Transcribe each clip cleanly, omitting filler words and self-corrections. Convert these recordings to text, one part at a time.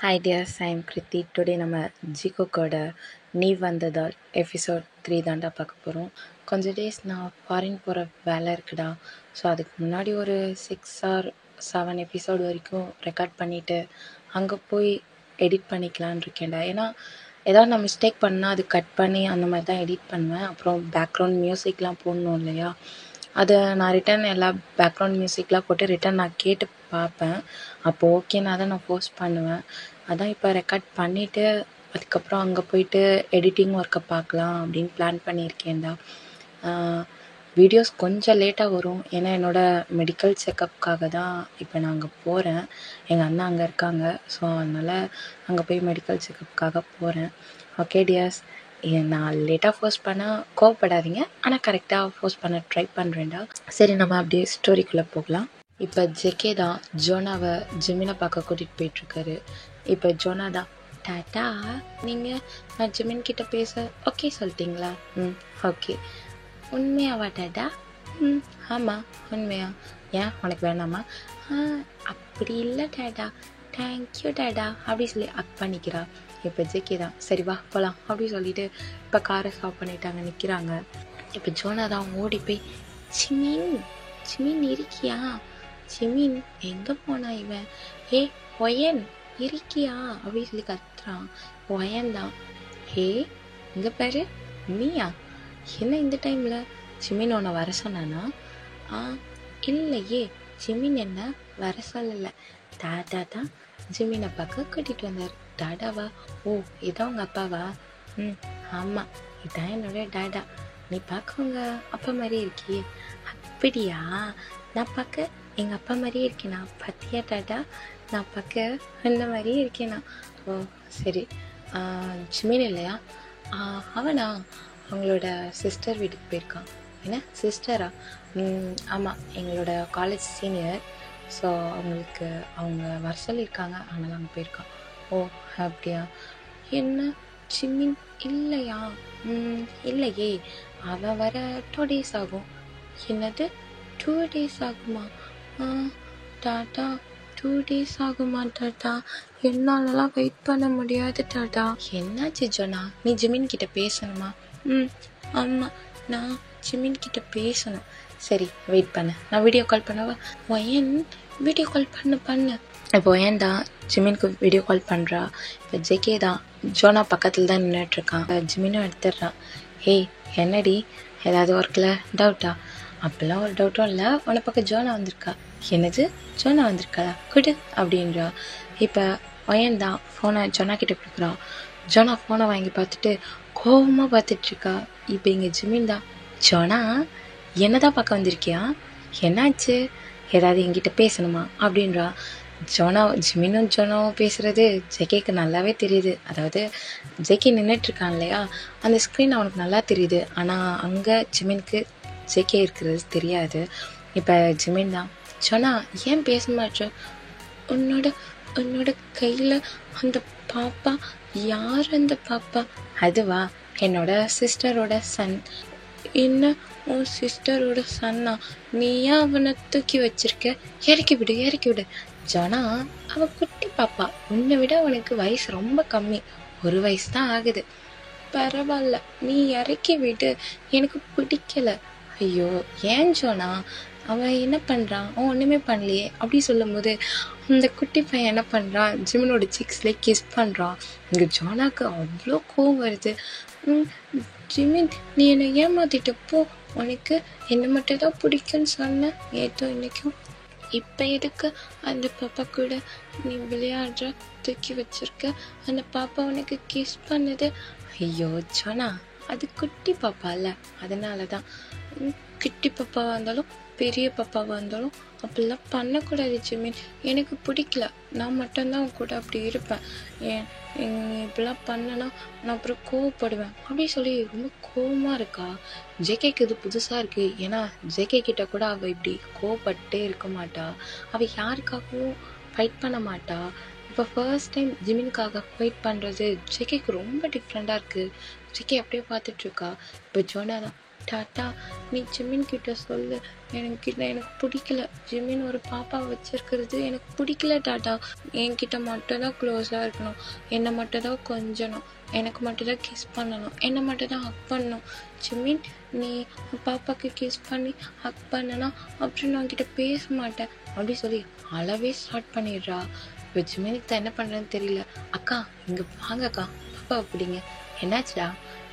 Hi dears, I am Kriti. Today நம்ம ஜிகோக்கோட நீ வந்ததால் எபிசோட் 3 தாண்டா பார்க்க போகிறோம். கொஞ்சம் டேஸ் நான் ஃபாரின் போகிற வேலை இருக்குடா. ஸோ அதுக்கு முன்னாடி ஒரு 6 or 7 எபிசோடு வரைக்கும் ரெக்கார்ட் பண்ணிவிட்டு அங்கே போய் எடிட் பண்ணிக்கலான் இருக்கேன்டா. ஏன்னா ஏதாவது நான் மிஸ்டேக் பண்ணால் அது கட் பண்ணி அந்த மாதிரி தான் எடிட் பண்ணுவேன். அப்புறம் பேக்ரவுண்ட் மியூசிக்லாம் போடணும் இல்லையா, அதை நான் ரிட்டன் எல்லா பேக்ரவுண்ட் மியூசிக்லாம் போட்டு ரிட்டன் நான் கேட்டு பார்ப்பேன். அப்போது ஓகேனா தான் நான் போஸ்ட் பண்ணுவேன். அதான் இப்போ ரெக்கார்ட் பண்ணிவிட்டு அதுக்கப்புறம் அங்கே போயிட்டு எடிட்டிங் ஒர்க்கை பார்க்கலாம் அப்படின்னு பிளான் பண்ணியிருக்கேன்டா. வீடியோஸ் கொஞ்சம் லேட்டாக வரும், ஏன்னா என்னோடய மெடிக்கல் செக்கப்புக்காக தான் இப்போ நான் அங்கே போகிறேன். எங்கள் அண்ணா அங்கே இருக்காங்க, ஸோ அதனால் அங்கே போய் மெடிக்கல் செக்கப்புக்காக போகிறேன். ஓகே டியர்ஸ், நான் லேட்டாக போஸ்ட் பண்ணால் கோவப்படாதீங்க, ஆனால் கரெக்டாக போஸ்ட் பண்ண ட்ரை பண்ணுறேன்டா. சரி, நம்ம அப்படியே ஸ்டோரிக்குள்ளே போகலாம். இப்போ ஜெகே தான் ஜோனாவை ஜிமினை பார்க்க கூட்டிகிட்டு போயிட்டுருக்காரு. இப்போ ஜோனா தான், டாட்டா நீங்கள் நான் ஜிமின் கிட்ட பேச ஓகே சொல்லிட்டீங்களா? ஓகே. உண்மையாவா டாட்டா? ஆமாம் உண்மையா. ஏன் உனக்கு வேணாமா? அப்படி இல்லை டாட்டா. தேங்க்யூ டாட்டா அப்படி சொல்லி அக் பண்ணிக்கிறா. இப்போ ஜெகே தான், சரி வா போகலாம் அப்படி சொல்லிட்டு இப்போ காரை ஸ்டாப் பண்ணிட்டாங்க, நிற்கிறாங்க. இப்போ ஜோனா தான் ஓடி போய், ஜிமின் ஜிமின் இருக்கியா? ஜிமின் எங்கே போனா இவன்? ஏ ஒயன் இருக்கியா அப்படின்னு சொல்லி கத்துறான். ஒயன் தான், ஹே இங்கே பாரு நீயா? என்ன இந்த டைமில்? ஜிமின் உன்னை வர சொன்னானா? இல்லையே, ஜிமின் என்ன வர சொல்லலை. டாடா தான் ஜிமினை பார்க்க கூட்டிகிட்டு வந்தார். டாடாவா? ஓ இதான் உங்கள் அப்பாவா? ஆமாம், இதான் என்னோட டாடா. நீ பார்க்க உங்கள் அப்பா மாதிரியே இருக்கியே. அப்படியா? நான் பார்க்க எங்கள் அப்பா மாதிரியே இருக்கேனா? பத்தியா டாடா, நான் பார்க்க அந்த மாதிரியே இருக்கேனா? ஓ சரி. ஜிமின் இல்லையா? அவனா அவங்களோட சிஸ்டர் வீட்டுக்கு போயிருக்கான். என்ன சிஸ்டரா? ஆமாம், எங்களோட காலேஜ் சீனியர். ஸோ அவங்களுக்கு அவங்க வர சொல்லியிருக்காங்க, அதனால் அங்கே போயிருக்கான். ஓ அப்படியா? என்ன ஜிமின் இல்லையா? இல்லையே, அவன் வர 2 days ஆகும். என்னது 2 days ஆகுமா? டாட்டா 2 days ஆகுமா டாட்டா? என்னாலலாம் வெயிட் பண்ண முடியாது டாட்டா. என்னாச்சு ஜோனா, நீ ஜிமின் கிட்ட பேசணுமா? ஆமாம், நான் ஜிமின் கிட்ட பேசணும். சரி வெயிட் பண்ண, நான் வீடியோ கால் பண்ணவா? ஒயன் வீடியோ கால் பண்ணு. இப்போ ஒயன் தான் ஜிமினுக்கு வீடியோ கால் பண்ணுறா. இப்போ ஜெகே தான் ஜோனா பக்கத்தில் தான் நின்றுட்டுருக்கான். ஜிமினும் எடுத்துடுறான். ஹேய் என்னடி, ஏதாவது ஒர்க்கில் டவுட்டா? அப்பெல்லாம் ஒரு டவுட்டும் இல்லை, உன்னை பக்கம் ஜோனா வந்திருக்கா. என்னது ஜோனா வந்திருக்கா? குடு அப்படின்றா. இப்போ ஒயன் தான் ஃபோனை ஜோனா கிட்ட கொடுக்குறான். ஜோனா ஃபோனை வாங்கி பார்த்துட்டு கோபமாக பார்த்துட்ருக்கா. இப்போ இங்கே ஜிமின் தான், ஜோனா என்னதான் பார்க்க வந்திருக்கியா? என்னாச்சு, ஏதாவது என்கிட்ட பேசணுமா அப்படின்றா. ஜிமினும் ஜோனாவும் பேசுகிறது ஜெகேக்கு நல்லாவே தெரியுது. அதாவது ஜெகே நின்றுட்டுருக்கான் இல்லையா, அந்த ஸ்க்ரீன் அவனுக்கு நல்லா தெரியுது. ஆனால் அங்கே ஜிமினுக்கு ஜெகே இருக்கிறது தெரியாது. இப்போ ஜிமின் தான், ஜோனா ஏன் பேச மாட்டேன்? உன்னோட கையில் அந்த பாப்பா யார்? அந்த பாப்பா? அதுவா, என்னோட சிஸ்டரோட சன். என்ன உன் சிஸ்டரோட சன்னா? நீயா அவனை தூக்கி வச்சிருக்க? இறக்கி விடு. ஜோனா அவ குட்டி பாப்பா, உன்னை விட அவனுக்கு வயசு ரொம்ப கம்மி, 1 வயசு தான் ஆகுது. பரவாயில்ல, நீ இறக்கி விடு, எனக்கு பிடிக்கல. ஐயோ ஏன் ஜோனா, அவன் என்ன பண்ணுறான்? அவன் ஒன்றுமே பண்ணலையே அப்படி சொல்லும் போது அந்த குட்டி பையன் என்ன பண்ணுறான், ஜிமினோட சிக்ஸ்லேயே கிஸ் பண்ணுறான். இங்கே ஜோனாக்கு அவ்வளோ கோவம் வருது. ஜிமின் நீ என்னை ஏமாத்திட்டப்போ உனக்கு என்ன மட்டும் தான் பிடிக்குன்னு சொன்ன, ஏதோ இன்னைக்கும். இப்போ எதுக்கு அந்த பாப்பா கூட நீ விளையாடுற, தூக்கி வச்சிருக்க? அந்த பாப்பா உனக்கு கிஸ் பண்ணுது. ஐயோ ஜோனா, அது குட்டி பாப்பா இல்லை, அதனால தான். குட்டி பாப்பாவாக இருந்தாலும் பெரிய பாப்பாவாக இருந்தாலும் அப்படிலாம் பண்ணக்கூடாது ஜிமின், எனக்கு பிடிக்கல. நான் மட்டும்தான் அவன் கூட அப்படி இருப்பேன். இப்படிலாம் பண்ணனா நான் அப்புறம் கோவப்படுவேன் அப்படி சொல்லி ரொம்ப கோவமாக இருக்கா. ஜேகேக்கு இது புதுசாக இருக்குது. ஏன்னா ஜேகே கிட்ட கூட அவள் இப்படி கோவப்பட்டே இருக்க மாட்டா. அவள் யாருக்காகவும் ஃபைட் பண்ண மாட்டா. இப்போ ஃபர்ஸ்ட் டைம் ஜிமினுக்காக ஃபைட் பண்ணுறது ஜேகேக்கு ரொம்ப டிஃப்ரெண்ட்டாக இருக்குது. ஜேகே அப்படியே பார்த்துட்ருக்கா. இப்போ ஜோனா தான், டாட்டா நீ ஜிமின் கிட்ட சொல்லு, எனக்கு பிடிக்கல, ஜிமின் ஒரு பாப்பா வச்சிருக்கிறது எனக்கு பிடிக்கல டாட்டா. என்கிட்ட மட்டும் தான் க்ளோஸாக இருக்கணும், என்னை மட்டும் தான் கொஞ்சணும், எனக்கு மட்டும் தான் கிஸ் பண்ணணும், என்னை மட்டும் தான் ஹக் பண்ணணும். ஜிமின் நீ பாப்பாவுக்கு கிஸ் பண்ணி ஹக் பண்ணனா அப்புறம் நான் கிட்ட பேச மாட்டேன் அப்படி சொல்லி அளவே ஸ்டார்ட் பண்ணிடுறா. இப்போ ஜிமினுக்கு தான் என்ன பண்ணுறேன்னு தெரியல. அக்கா இங்கே வாங்கக்கா, பாப்பா பிடிங்க. என்னாச்சுடா,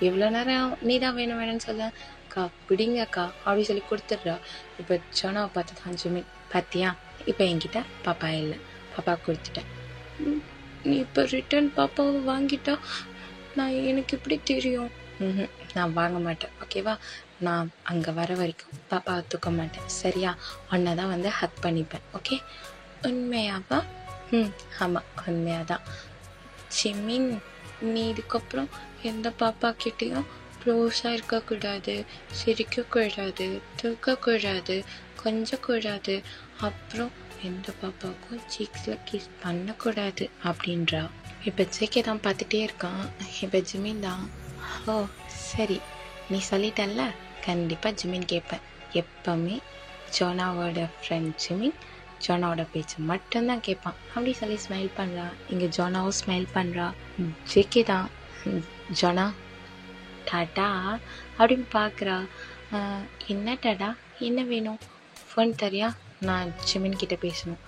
எவ்வளோ நேரம் நீ தான் வேணும் வேணும்னு சொல்ல, அக்கா பிடிங்கக்கா அப்படி சொல்லி கொடுத்துட்றா. இப்போ ஜோனாவை பார்த்து தான் ஜிமின், பார்த்தியா இப்போ என்கிட்ட பாப்பா இல்லை, பாப்பா கொடுத்துட்டேன், நீ இப்போ ரிட்டர்ன் பாப்பாவை வாங்கிட்டா நான் எனக்கு எப்படி தெரியும்? நான் வாங்க மாட்டேன் ஓகேவா, நான் அங்கே வர வரைக்கும் பாப்பாவை தூக்க மாட்டேன் சரியா, உன்னை தான் வந்து ஹக் பண்ணிப்பேன் ஓகே. உண்மையாவா? ஆமாம் உண்மையாக தான். ஜிமின் நீ இதுக்கப்புறம் எந்த பாப்பா கிட்டேயும் க்ளோஸாக இருக்கக்கூடாது, சிரிக்கக்கூடாது, தூக்கக்கூடாது, கொஞ்சக்கூடாது, அப்புறம் எந்த பாப்பாவுக்கும் சீக்ஸில் கிஸ் பண்ணக்கூடாது அப்படின்றா. இப்போ ஜேகே தான் பார்த்துட்டே இருக்கான். இப்போ ஜிமின் தான், ஓ சரி நீ சொல்லிட்டல்ல, கண்டிப்பாக ஜிமின் கேட்பேன். எப்போவுமே ஜோனாவோட ஃப்ரெண்ட் ஜிமின் ஜோனாவோட பேச்சு மட்டும்தான் கேட்பான் அப்படி சொல்லி ஸ்மைல் பண்ணுறா. இங்கே ஜோனாவும் ஸ்மைல் பண்ணுறா. ஜேகே தான், ஜோனா டாட்டா அப்படின்னு பார்க்குறா. என்ன டாடா, என்ன வேணும், ஃபோன் தரியா, நான் ஜிமின் கிட்ட பேசணும்.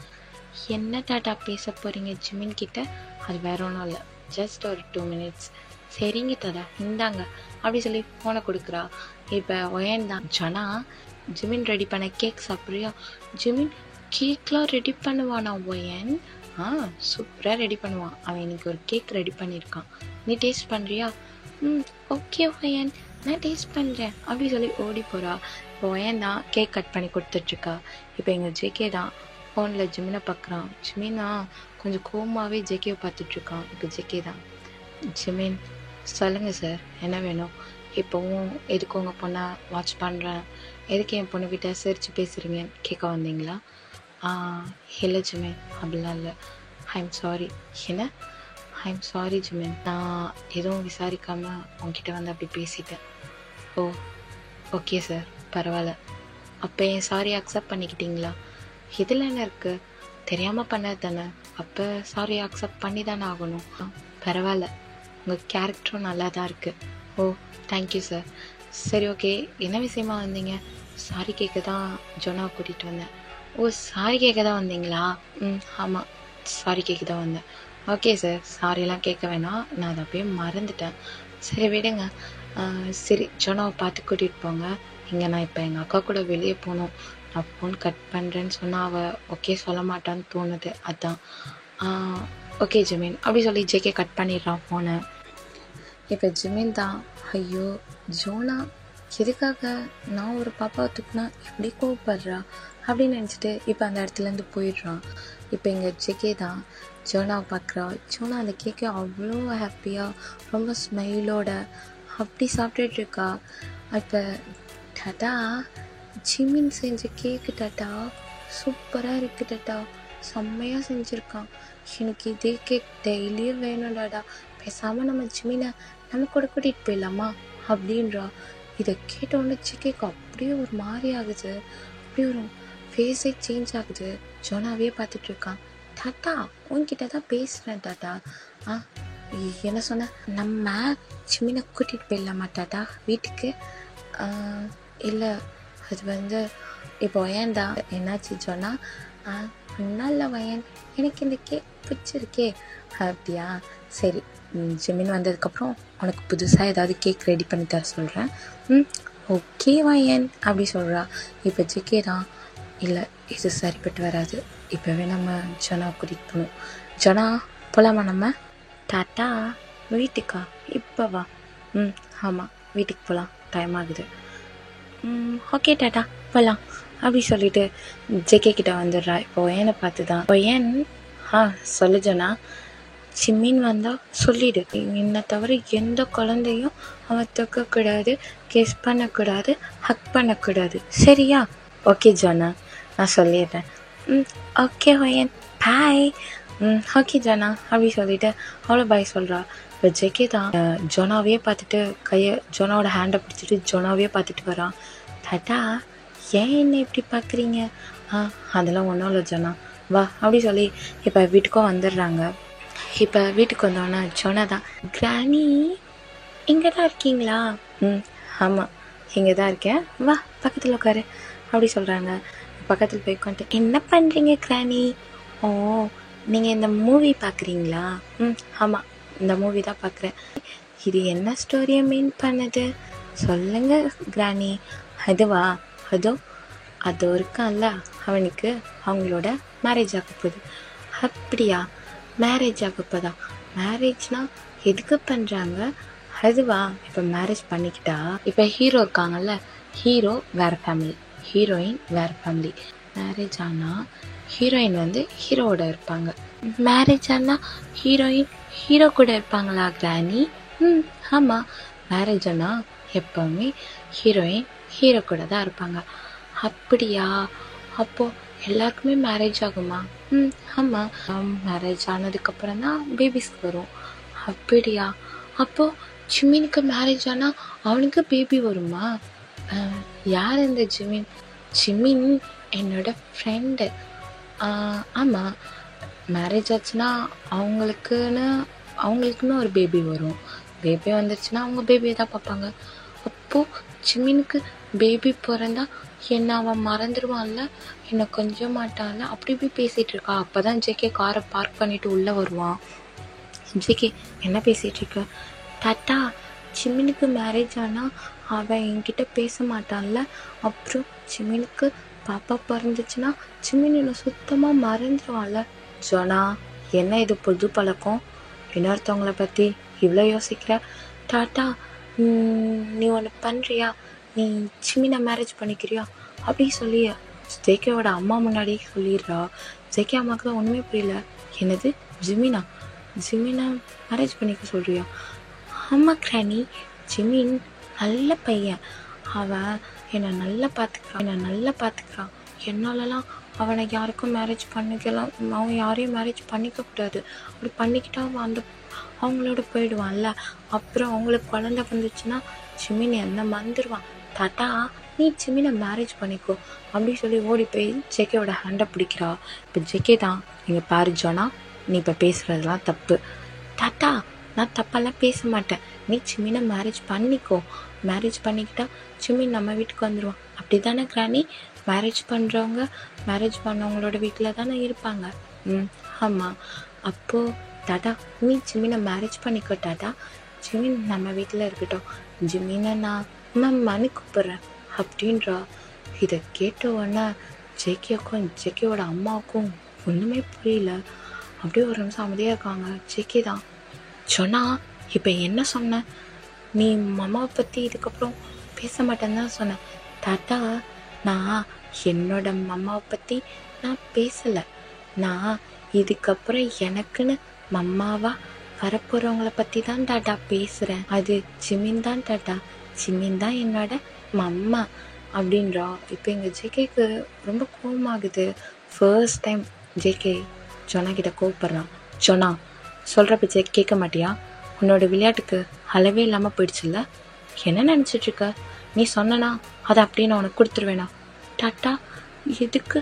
என்ன டாட்டா பேச போகிறீங்க ஜிமின் கிட்ட? அது வேற ஒன்றும் இல்லை, ஜஸ்ட் ஒரு 2 minutes. சரிங்க டாடா இந்தாங்க அப்படி சொல்லி ஃபோனை கொடுக்குறா. இப்போ ஒயன் தான், ஜோனா ஜிமின் ரெடி பண்ண கேக் சாப்பிட்றியா? ஜிமின் கேக்லாம் ரெடி பண்ணுவானா ஒயன்? சூப்பராக ரெடி பண்ணுவான் அவன். இன்னைக்கு ஒரு கேக் ரெடி பண்ணியிருக்கான், நீ டேஸ்ட் பண்ணுறியா? ஓகே ஒயன் நான் டேஸ்ட் பண்ணுறேன் அப்படி சொல்லி ஓடி போகிறா. இப்போ ஒயன் தான் கேக் கட் பண்ணி கொடுத்துட்ருக்கா. இப்போ எங்கள் ஜேகே தான் ஃபோனில் ஜிமினை பார்க்குறான். ஜிமினா கொஞ்சம் கோமாவே ஜேகேவை பார்த்துட்ருக்கான். இப்போ ஜேகே தான், ஜிமின் சொல்லுங்கள் சார் என்ன வேணும்? இப்போவும் எதுக்கு உங்கள் பொண்ணை வாட்ச் பண்ணுறேன், எதுக்கு என் பொண்ணுக்கிட்ட சிரித்து பேசுகிறீங்கன்னு கேட்க வந்தீங்களா? இல்லை ஜிமின் அப்படிலாம் இல்லை, ஐம் சாரி. என்ன? ஐம் சாரி ஜிமின், நான் எதுவும் விசாரிக்காமல் உங்ககிட்ட வந்து அப்படி பேசிட்டேன். ஓ ஓகே சார் பரவாயில்ல. அப்போ என் சாரி அக்செப்ட் பண்ணிக்கிட்டீங்களா? இதில் என்ன இருக்குது, தெரியாமல் பண்ணது தானே, அப்போ சாரி அக்செப்ட் பண்ணி தானே ஆகணும். பரவாயில்ல, உங்கள் கேரக்டரும் நல்லா தான் இருக்குது. ஓ தேங்க்யூ சார். சரி ஓகே என்ன விஷயமா வந்தீங்க? சாரி கேட்க தான் ஜோனாவை கூட்டிகிட்டு வந்தேன். ஓ சாரி கேட்க தான் வந்தீங்களா? ஆமாம் சாரி கேட்க தான் வந்தேன். ஓகே சார் சாரிலாம் கேட்க வேணாம், நான் அதை அப்படியே மறந்துட்டேன். சரி விடுங்க. சரி ஜோனாவை பார்த்து கூட்டிகிட்டு போங்க. இங்கே நான் இப்போ எங்கள் அக்கா கூட வெளியே போகணும், நான் ஃபோன் கட் பண்ணுறேன்னு சொன்னால் அவள் ஓகே சொல்ல மாட்டான்னு தோணுது, அதான். ஓகே ஜிமின் அப்படி சொல்லி ஜேகே கட் பண்ணிடுறான் ஃபோனை. இப்போ ஜிமின் தான், ஐயோ ஜோனா எதுக்காக நான் ஒரு பாப்பாவை தூக்குனா இப்படி கோவப்படுறா அப்படின்னு நினச்சிட்டு இப்போ அந்த இடத்துலேருந்து போயிடுறான். இப்போ இங்கே ஜேகே தான் ஜோனாவை பார்க்குறா. ஜோனா அந்த கேக்கை அவ்வளோ ஹாப்பியாக ரொம்ப ஸ்மைலோட அப்படி சாப்பிட்டுட்ருக்கா. இப்போ டாட்டா ஜிமின் செஞ்ச கேக்கு டாட்டா சூப்பராக இருக்குது டாட்டா, செம்மையாக செஞ்சுருக்கான், எனக்கு இதே கேக் டெய்லியும் வேணும் டாடா, பேசாமல் நம்ம ஜிமினை நம்ம கூட கூட்டிகிட்டு போயிடலாமா அப்படின்றா. இதை கேட்டோன்னே ஜிகேக்கு அப்படியே ஒரு மாதிரி ஆகுது, அப்படியே ஒரு ஃபேஸே சேஞ்ச் ஆகுது. ஜோனாவே பார்த்துட்ருக்கான். டாட்டா உன்கிட்ட தான் பேசுகிறேன் டாட்டா. என்ன சொன்ன? நம்ம ஜிமினை கூட்டிகிட்டு போயிடலாமா டாட்டா வீட்டுக்கு? இல்லை அது வந்து இப்போ வயன் தான். என்னாச்சு ஜோனா? நல்ல வயன், எனக்கு இந்த கேக் பிடிச்சிருக்கே. அப்படியா சரி, ஜிமின் வந்ததுக்கப்புறம் உனக்கு புதுசாக ஏதாவது கேக் ரெடி பண்ணி தர சொல்கிறேன். ஓகே வயன் அப்படி சொல்கிறா. இப்போ ஜிகே தான், இல்லை இது சரிப்பட்டு வராது, இப்போவே நம்ம ஜோனா கூட்டிகிட்டு போகணும். ஜோனா போகலாமா நம்ம? டாட்டா வீட்டுக்கா? இப்போ வா. ஆமாம் வீட்டுக்கு போகலாம், டைம் ஆகுது. ஓகே டாட்டா போகலாம் அப்படி சொல்லிட்டு ஜேகே கிட்ட வந்துடுறா. இப்போ ஒயனை பார்த்து தான், ஒயன் சொல்லு ஜோனா. ஜிமின் வந்தால் சொல்லிடு, என்னை தவிர எந்த குழந்தையும் அவன் தூக்கக்கூடாது, கிஸ் பண்ணக்கூடாது, ஹக் பண்ணக்கூடாது சரியா? ஓகே ஜோனா நான் சொல்லிடுறேன். ஓகே ஒயன் பாய் ஓகே ஜனா அப்படி சொல்லிட்டு அவ்வளோ பாய் சொல்கிறா. இப்போ ஜெகே தான் ஜொனாவே பார்த்துட்டு ஜொனாவோட ஹேண்டை பிடிச்சிட்டு ஜொனாவே பார்த்துட்டு வரான். டாட்டா ஏன் என்ன இப்படி பார்க்குறீங்க? அதெல்லாம் ஒன்றும் இல்லை ஜொனா வா அப்படி சொல்லி இப்போ வீட்டுக்கும் வந்துடுறாங்க. இப்போ வீட்டுக்கு வந்தோன்னா ஜொனா தான், கிராணி இங்கே தான் இருக்கீங்களா? ஆமாம் இங்கே தான் இருக்கேன், வா பக்கத்தில் உட்காரு அப்படி சொல்கிறாங்க. பக்கத்தில் போய் உட்காந்துட்டு, என்ன பண்ணுறீங்க கிராணி? ஓ நீங்கள் இந்த மூவி பார்க்குறீங்களா? ஆமாம் இந்த மூவி தான் பார்க்குறேன். இது என்ன ஸ்டோரியை மீன் பண்ணுது சொல்லுங்க கிராணி. அதுவா அதோ இருக்கான்ல அவனுக்கு அவங்களோட மேரேஜ் ஆக போகுது. அப்படியா? மேரேஜ் ஆக போதா? மேரேஜ்னால் எதுக்கு பண்ணுறாங்க? அதுவா இப்போ மேரேஜ் பண்ணிக்கிட்டா இப்போ ஹீரோ இருக்காங்கல்ல, ஹீரோ வேறு ஃபேமிலி, ஹீரோயின் வேறு ஃபேமிலி. மேரேஜ் ஆனால் ஹீரோயின் வந்து ஹீரோவோட இருப்பாங்க, மேரேஜ் ஆனால் ஹீரோயின் ஹீரோ கூட இருப்பாங்களா கிராணி? ஆமாம் மேரேஜ் ஆனால் எப்போவுமே ஹீரோயின் ஹீரோ கூட தான் இருப்பாங்க. அப்படியா? அப்போது எல்லாருக்குமே மேரேஜ் ஆகுமா? ஆமாம் மேரேஜ் ஆனதுக்கப்புறம் தான் பேபிஸ்க்கு வரும். அப்படியா? அப்போது ஜிமினுக்கு மேரேஜ் ஆனால் அவனுக்கு பேபி வருமா? யார் இந்த ஜிமின்? ஜிமின் என்னோட ஃப்ரெண்டு. ஆமாம் மேரேஜ் ஆச்சுன்னா அவங்களுக்குன்னு ஒரு பேபி வரும். பேபி வந்துருச்சுன்னா அவங்க பேபியை தான் பார்ப்பாங்க. அப்போது ஜிமினுக்கு பேபி பிறந்தா என்ன அவன் மறந்துடுவான்ல, என்னை கொஞ்சம் மாட்டான்ல, அப்படி இப்படி பேசிகிட்டு இருக்கா. அப்போ தான் ஜேகே காரை பார்க் பண்ணிவிட்டு உள்ளே வருவான். ஜேகே என்ன பேசிகிட்டு இருக்க? டாட்டா ஜிமினுக்கு மேரேஜ் ஆனால் அவன் என்கிட்ட பேச மாட்டான்ல, அப்புறம் ஜிமினுக்கு பாப்பா பிறந்துச்சுன்னா ஜிமின் என்னை சுத்தமாக மறந்துடுவான்ல. ஜோனா என்ன இது புது பழக்கம்? இன்னொருத்தவங்களை பற்றி இவ்வளோ யோசிக்கிற? டாட்டா நீ ஒன்று பண்ணுறியா? நீ ஜிமினை மேரேஜ் பண்ணிக்கிறியா அப்படி சொல்லி ஜேகேவோட அம்மா முன்னாடியே சொல்லிடுறா. ஜேகே அம்மாவுக்கு தான் ஒன்றுமே புரியல. என்னது ஜிமினா மேரேஜ் பண்ணிக்க சொல்கிறியா? ஆமாம் கிராணி, ஜிமின் நல்ல பையன், அவன் என்னை நல்லா பார்த்துக்கிறான். என்னாலலாம் அவனை யாருக்கும் மேரேஜ் பண்ணிக்கலாம், அவன் யாரையும் மேரேஜ் பண்ணிக்கக்கூடாது. அப்படி பண்ணிக்கிட்டா அவன் அவங்களோட போயிடுவான்ல, அப்புறம் அவங்களுக்கு குழந்தை வந்துச்சுன்னா ஜிமின் என்ன மறந்துடுவான். டாட்டா நீ ஜிமினை மேரேஜ் பண்ணிக்கோ அப்படி சொல்லி ஓடி போய் ஜேகேவோட ஹேண்டை பிடிக்கிறா. இப்போ ஜேகே தான், நீங்கள் பாரு ஜோனா, நீ இப்போ பேசுகிறதெல்லாம் தப்பு. டாட்டா நான் தப்பெல்லாம் பேச மாட்டேன், நீ ஜிமினை மேரேஜ் பண்ணிக்கோ. மேரேஜ் பண்ணிக்கிட்டா ஜிமின் நம்ம வீட்டுக்கு வந்துடுவான். அப்படி தானே கிராணி? மேரேஜ் பண்ணவங்களோட வீட்டில் தானே இருப்பாங்க. ஆமாம். அப்போது டாட்டா நீ ஜிமினை மேரேஜ் பண்ணிக்கோ. டாட்டா ஜிமின் நம்ம வீட்டில் இருக்கட்டும், ஜிமினை நான் மம்மி கூப்பிட்றேன் அப்படின்றா. இதை கேட்ட உடனே ஜேகேவுக்கும் ஜேகேவோட அம்மாவுக்கும் ஒன்றுமே புரியல. அப்படியே ஒரு நிமிஷம் அமைதியாக இருக்காங்க. ஜேகே தான், சொன்னா இப்போ என்ன சொன்ன? நீ மாமாவை பற்றி இதுக்கப்புறம் பேச மாட்டேன்னு தான் சொன்னேன். டாட்டா நான் என்னோட மம்மாவை பற்றி நான் பேசலை, நான் இதுக்கப்புறம் எனக்குன்னு மம்மாவா வரப்போகிறவங்கள பற்றி தான் டாட்டா பேசுகிறேன். அது ஜிமின் தான் டாட்டா, ஜிமின் தான் என்னோட மம்மா அப்படின்றா. இப்போ எங்கள் ஜேகேக்கு ரொம்ப கோவமாகுது. ஃபர்ஸ்ட் டைம் ஜேகே ஜொனா கிட்ட கோவப்படுறான். ஜொனா சொல்கிற பேச்சை கேட்க மாட்டியா? உன்னோட விளையாட்டுக்கு அளவே இல்லாமல் போயிடுச்சுல்ல, என்ன நினச்சிட்ருக்க? நீ சொன்னா அதை அப்படியே நான் உனக்கு கொடுத்துருவேனா? டாட்டா இதுக்கு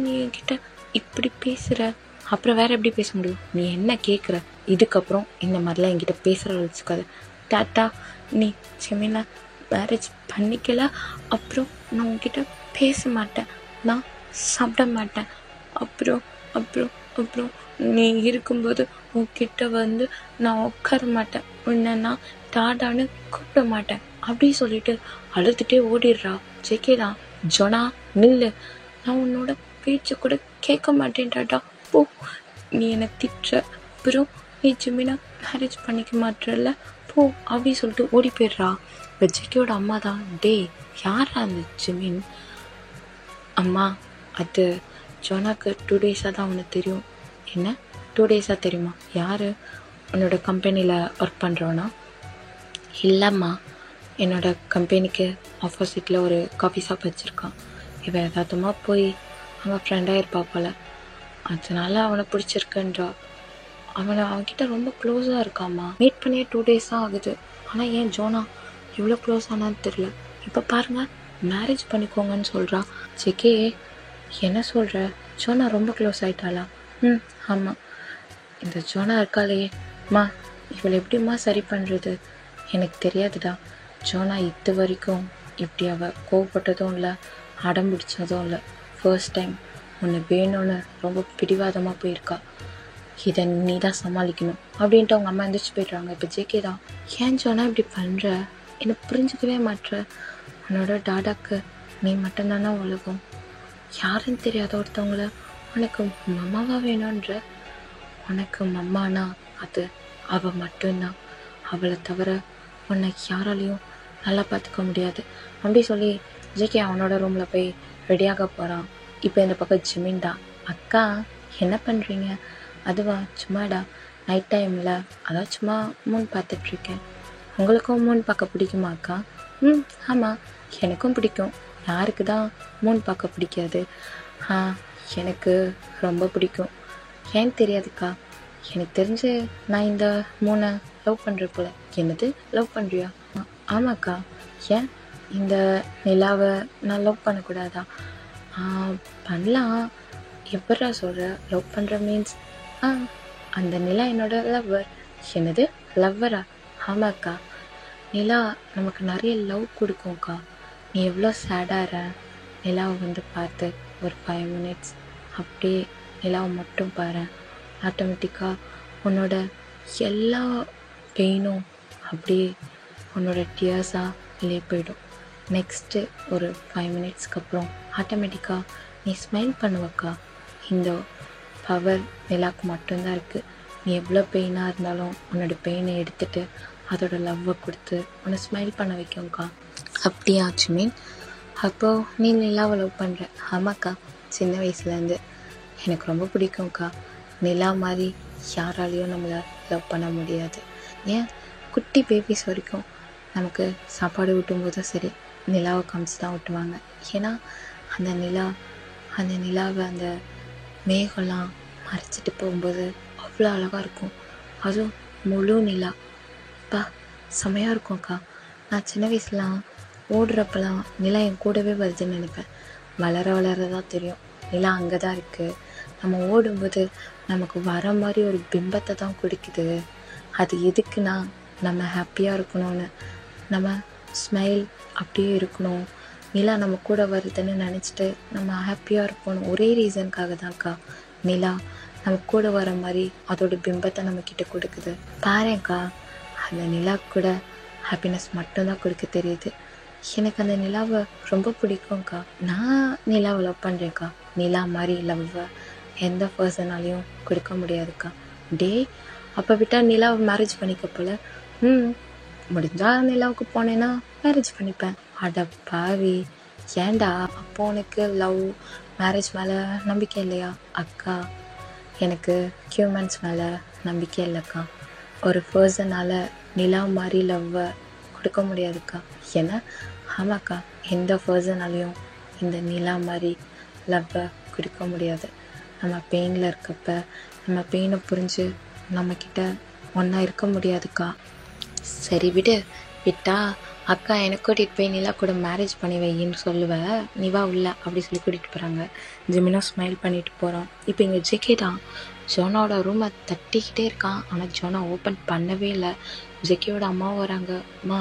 நீ என்கிட்ட இப்படி பேசுகிற, அப்புறம் வேறு எப்படி பேச முடியும்? நீ என்ன கேட்குற? இதுக்கப்புறம் இந்த மாதிரிலாம் என்கிட்ட பேசுகிற வச்சுக்காத. டாட்டா நீ ஜிமினை மேரேஜ் பண்ணிக்கல, அப்புறம் நான் உன்கிட்ட பேச மாட்டேன், நான் சாப்பிட மாட்டேன், அப்புறம் அப்புறம் அப்புறம் நீ இருக்கும்போது உன்கிட்ட வந்து நான் உட்கார மாட்டேன், உன்னை நான் டாடான்னு கூப்பிட மாட்டேன் அப்படி சொல்லிட்டு அழுதுகிட்டே ஓடிடுறா. ஜேகே தான், ஜொனா நில்லு, நான் உன்னோட பேச்சை கூட கேட்க மாட்டேன் டாட்டா, போ. நீ என்னை திட்டுற, அப்புறம் நீ ஜிமினை மேரேஜ் பண்ணிக்க மாட்டேல, போ அப்படி சொல்லிட்டு ஓடி போயிடுறா. இப்போ ஜேகேவோட அம்மா தான், டே யாரா அந்த ஜிமின்? அம்மா அது ஜோனாக்கு 2 டேஸாக தான் அவனுக்கு தெரியும். என்ன 2 டேஸாக தெரியுமா? யார்? உன்னோட கம்பெனியில் ஒர்க் பண்ணுறவனா? இல்லைம்மா, என்னோட கம்பெனிக்கு ஆப்போசிட்டில் ஒரு காஃபி ஷாப் வச்சுருக்கான். இவன் எதார்த்தமாக போய் அங்கே ஃப்ரெண்டாக இருப்பா போல், அதனால அவனை பிடிச்சிருக்குன்றா. அவன்கிட்ட ரொம்ப க்ளோஸாக இருக்காம்மா. மீட் பண்ணியே 2 days தான் ஆகுது. ஆனால் ஏன் ஜோனா இவ்வளோ க்ளோஸ் ஆனான்னு தெரியல. இப்போ பாருங்க மேரேஜ் பண்ணிக்கோங்கன்னு சொல்கிறா. ஜெகே என்ன சொல்கிற? ஜோனா ரொம்ப க்ளோஸ் ஆயிட்டாளா? ஆமாம். இந்த ஜோனா இருக்காளே மா, இவளை எப்படிம்மா சரி பண்ணுறது? எனக்கு தெரியாதுடா. ஜோனா இது வரைக்கும் இப்படி அவள் கோவப்பட்டதும் இல்லை, அடம் பிடிச்சதும் இல்லை. ஃபர்ஸ்ட் டைம் ஒன்று வேணும்னு ரொம்ப பிடிவாதமாக போயிருக்கா. இதை நீ தான் சமாளிக்கணும் அப்படின்ட்டு அவங்க அம்மா எந்திரிச்சு போய்ட்றாங்க. இப்போ ஜேகே தான், ஏன் ஜோனா இப்படி பண்ணுற? என்னை புரிஞ்சுக்கவே மாட்டுற. உன்னோட டாடாக்கு நீ மட்டும்தானே உலகம். யாருன்னு தெரியாத ஒருத்தவங்கள உனக்கு மம்மாவாக வேணுன்ற. உனக்கு மம்மானா அது அவள் மட்டும்தான். அவளை தவிர உன்னை யாராலையும் நல்லா பார்த்துக்க முடியாது அப்படி சொல்லி ஜேகே அவனோட ரூமில் போய் ரெடியாக போகிறான். இப்போ இந்த பக்கம் ஜிமின் தான், அக்கா என்ன பண்ணுறீங்க? அதுவா சும்மாடா நைட் டைமில் அதான் சும்மா மூன் பார்த்துட்ருக்கேன். உங்களுக்கும் மூன் பார்க்க பிடிக்குமா அக்கா? ஆமாம் எனக்கும் பிடிக்கும். யாருக்கு தான் மூன் பார்க்க பிடிக்காது? எனக்கு ரொம்ப பிடிக்கும். ஏன் தெரியாதுக்கா, எனக்கு தெரிஞ்சு நான் இந்த மூனை லவ் பண்ணுற போல. என்னது லவ் பண்ணுறியா? ஆமாக்கா. ஏன் இந்த நிலாவை நான் லவ் பண்ணக்கூடாதா? பண்ணலாம். எப்படா சொல்கிற லவ் பண்ணுற மீன்ஸ்? அந்த நிலா என்னோட லவ்வர். என்னது லவ்வரா? ஆமாக்கா. நிலா நமக்கு நிறைய லவ் கொடுக்கும்க்கா. நீ எவ்வளோ சேடாகிற, நிலாவை வந்து பார்த்து ஒரு 5 minutes அப்படியே நிலாவை மட்டும் பாரு. ஆட்டோமேட்டிக்காக உன்னோட எல்லா பெயினும் அப்படியே உன்னோட டியர்ஸாக வெளியே போயிடும். நெக்ஸ்ட்டு ஒரு 5 minutesக்கு அப்புறம் ஆட்டோமேட்டிக்காக நீ ஸ்மைல் பண்ணுவக்கா. இந்த பவர் நிலாவுக்கு மட்டும்தான் இருக்குது. நீ எவ்வளோ பெயினாக இருந்தாலும் உன்னோட பெயினை எடுத்துகிட்டு அதோட லவ்வை கொடுத்து உன்னை ஸ்மைல் பண்ண வைக்கும்க்கா. அப்படியா ஜிமின்? அப்போது நீ நிலாவை லவ் பண்ணுற? ஆமாக்கா, சின்ன வயசுலேருந்து எனக்கு ரொம்ப பிடிக்கும்க்கா. நிலா மாதிரி யாராலையும் நம்மளை லவ் பண்ண முடியாது. ஏன் குட்டி பேபிஸ் வரைக்கும் நமக்கு சாப்பாடு ஊட்டும்போதும் சரி நிலாவை காமிச்சு தான் ஊட்டுவாங்க. ஏன்னா அந்த நிலாவை அந்த மேகம்லாம் மறைச்சிட்டு போகும்போது அவ்வளோ அழகாக இருக்கும். அதுவும் முழு நிலா செமையாக இருக்கும்க்கா. நான் சின்ன வயசுலாம் ஓடுறப்பெல்லாம் நிலா என் கூடவே வருதுன்னு நினைப்பேன். வளர தான் தெரியும் நிலா அங்கே தான் இருக்குது. நம்ம ஓடும்போது நமக்கு வர மாதிரி ஒரு பிம்பத்தை தான் கொடுக்குது. அது எதுக்குன்னா நம்ம ஹாப்பியாக இருக்கணும்னு, நம்ம ஸ்மைல் அப்படியே இருக்கணும். நிலா நம்ம கூட வருதுன்னு நினச்சிட்டு நம்ம ஹாப்பியாக இருக்கணும். ஒரே ரீசனுக்காக தான்க்கா நிலா நம்ம கூட வர மாதிரி அதோட பிம்பத்தை நம்மக்கிட்ட கொடுக்குது. பாருங்கக்கா, அந்த நிலா கூட ஹாப்பினஸ் மட்டும்தான் கொடுக்க தெரியுது. எனக்கு அந்த நிலாவை ரொம்ப பிடிக்கும்க்கா. நான் நிலாவை லவ் பண்ணுறேன்க்கா. நிலா மாதிரி லவ்வை எந்த பர்சனாலையும் கொடுக்க முடியாதுக்கா. அப்போ விட்டால் நிலாவை மேரேஜ் பண்ணிக்க போல. முடிஞ்சால் நிலாவுக்கு போனேன்னா மேரேஜ் பண்ணிப்பேன். அட பாவி, ஏண்டா அப்போ உனக்கு லவ் மேரேஜ் மேலே நம்பிக்கை இல்லையா? அக்கா, எனக்கு ஹியூமன்ஸ் மேலே நம்பிக்கை இல்லைக்கா. ஒரு பர்சனால் நிலா மாதிரி லவ்வை கொடுக்க முடியாதுக்கா. ஏன்னா ஆமாக்கா, எந்த பர்சனாலையும் இந்த நிலா மாதிரி லவ்வை கொடுக்க முடியாது. நம்ம பெயினில் இருக்கப்ப நம்ம பெயினை புரிஞ்சு நம்மக்கிட்ட ஒன்றா இருக்க முடியாதுக்கா. சரி விட்டா அக்கா எனக்கு கூட்டிகிட்டு போய் நிலா கூட மேரேஜ் பண்ணி வையின்னு சொல்லுவேன். நீ வா உள்ள அப்படி சொல்லி கூட்டிகிட்டு போகிறாங்க. ஜிமினோ ஸ்மைல் பண்ணிட்டு போகிறான். இப்போ இங்கே ஜேகே தான் ஜோனாவோட ரூமை தட்டிக்கிட்டே இருக்கான். ஆனால் ஜோனா ஓப்பன் பண்ணவே இல்லை. ஜேகேயோட அம்மாவும் வராங்க. அம்மா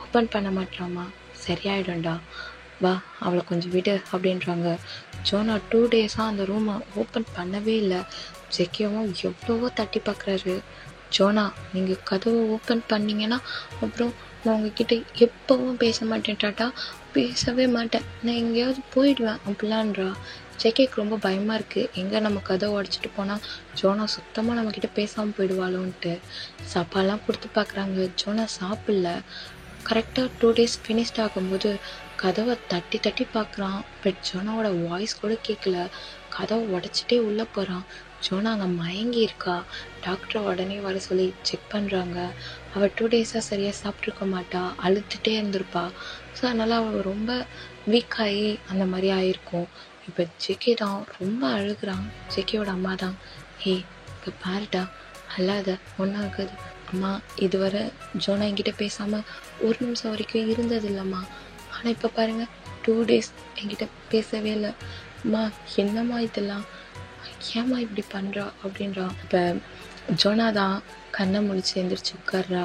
ஓப்பன் பண்ண மாட்டாம்மா, சரியாயிடும்டா, வா அவளை கொஞ்சம் விடு அப்படின்றாங்க. ஜோனா 2 days அந்த ரூமை ஓப்பன் பண்ணவே இல்லை. ஜேகேவும் எவ்வளவோ தட்டி பார்க்குறாரு. ஜோனா நீங்கள் கதவை ஓப்பன் பண்ணிங்கன்னா அப்புறம் நான் உங்ககிட்ட எப்போவும் பேச மாட்டேன்ட்டாட்டா, பேசவே மாட்டேன், நான் எங்கேயாவது போயிடுவேன் அப்படிலான்றா. ஜேகேக்கு ரொம்ப பயமாக இருக்குது. எங்கே நம்ம கதவை உடச்சிட்டு போனால் ஜோனா சுத்தமாக நம்மக்கிட்ட பேசாமல் போயிடுவாளோன்ட்டு சாப்பாடெல்லாம் கொடுத்து பார்க்குறாங்க. ஜோனா சாப்பிடல. கரெக்டாக 2 days ஃபினிஷ்ட் ஆகும்போது கதவை தட்டி பார்க்குறான். பட் ஜோனாவோட வாய்ஸ் கூட கேட்கல. கதவை உடச்சிட்டே உள்ளே போகிறான். ஜோனா அங்கே மயங்கி இருக்கா. டாக்டரை உடனே வர சொல்லி செக் பண்ணுறாங்க. அவள் 2 days சரியாக சாப்பிட்ருக்க மாட்டா, அழுதுகிட்டே இருந்திருப்பா. ஸோ அதனால் அவள் ரொம்ப வீக்காகி அந்த மாதிரி ஆயிருக்கும். இப்போ ஜேகே தான் ரொம்ப அழுகுறான். ஜேகேவோட அம்மா தான், ஹே இப்போ பாருடா, அல்லாத ஒன்றாகுது அம்மா. இதுவரை ஜோனா என்கிட்ட பேசாமல் ஒரு நிமிஷம் வரைக்கும் இருந்தது இல்லைம்மா. ஆனால் இப்போ பாருங்கள் 2 days என்கிட்ட பேசவே இல்லை. அம்மா என்னம்மா இதெல்லாம், ஏம்மா இப்படி பண்ணுறா அப்படின்றா. இப்போ ஜோனா தான் கண்ணை முடிச்சு எந்திரிச்சு உட்கார்றா.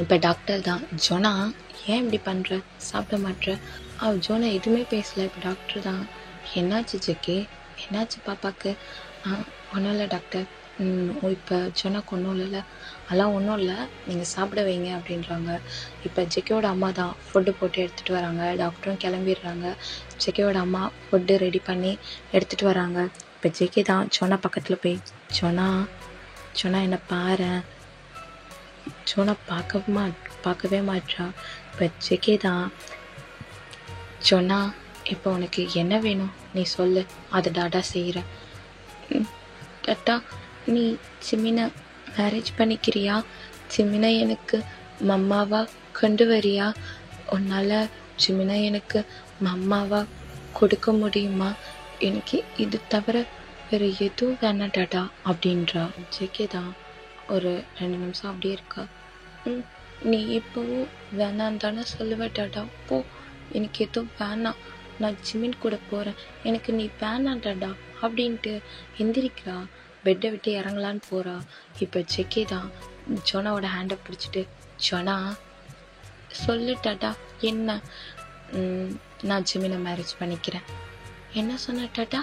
இப்போ டாக்டர் தான், ஜோனா ஏன் இப்படி பண்ணுற, சாப்பிட மாட்ற. ஜோனா எதுவுமே பேசலை. இப்போ டாக்டர் தான், என்னாச்சு ஜெகே, என்னாச்சு பாப்பாக்கு. ஒன்றும் இல்லை டாக்டர், இப்போ ஜோனாக்கு ஒன்றும் இல்லைல்ல, அதெல்லாம் ஒன்றும் இல்லை, நீங்கள் சாப்பிட வைங்க அப்படின்றாங்க. இப்போ ஜெகேவோட அம்மா தான் ஃபுட்டு போட்டு எடுத்துகிட்டு வராங்க. டாக்டரும் கிளம்பிடுறாங்க. ஜெகேவோட அம்மா ஃபுட்டு ரெடி பண்ணி எடுத்துகிட்டு வராங்க. இப்போ ஜெகே தான் ஜோனா பக்கத்தில் போய், ஜோனா ஜோனா என்னை பாரு. ஜோனா பார்க்கவே மாட்டா. இப்போ ஜெகே தான், ஜோனா இப்போ உனக்கு என்ன வேணும் நீ சொல்லு, அதை டாடா செய்கிறேன். டாட்டா நீ சிமினை மேரேஜ் பண்ணிக்கிறியா? சிமினை எனக்கு மம்மாவா கொண்டு வரியா? உன்னால் சிமினை எனக்கு மம்மாவா கொடுக்க முடியுமா? எனக்கு இது தவிர வேறு எதுவும் வேணாம் டாடா அப்படின்றா. ஜேகே தான் ஒரு 2 நிமிஷம் அப்படியே இருக்கா. நீ இப்போவும் வேணான்னு தானே சொல்லுவ டாடா, போ, எனக்கு எதுவும் வேணாம், நான் ஜிமின் கூட போகிறேன், எனக்கு நீ வேணாம் டாடா அப்படின்ட்டு எந்திரிக்கிறா. பெட்டை விட்டு இறங்கலான்னு போகிறா. இப்போ ஜெகே தான் ஜோனாவோட ஹேண்டை பிடிச்சிட்டு, ஜோனா சொல்லு டாடா என்ன. நான் ஜிமினை மேரேஜ் பண்ணிக்கிறேன். என்ன சொன்ன டாடா,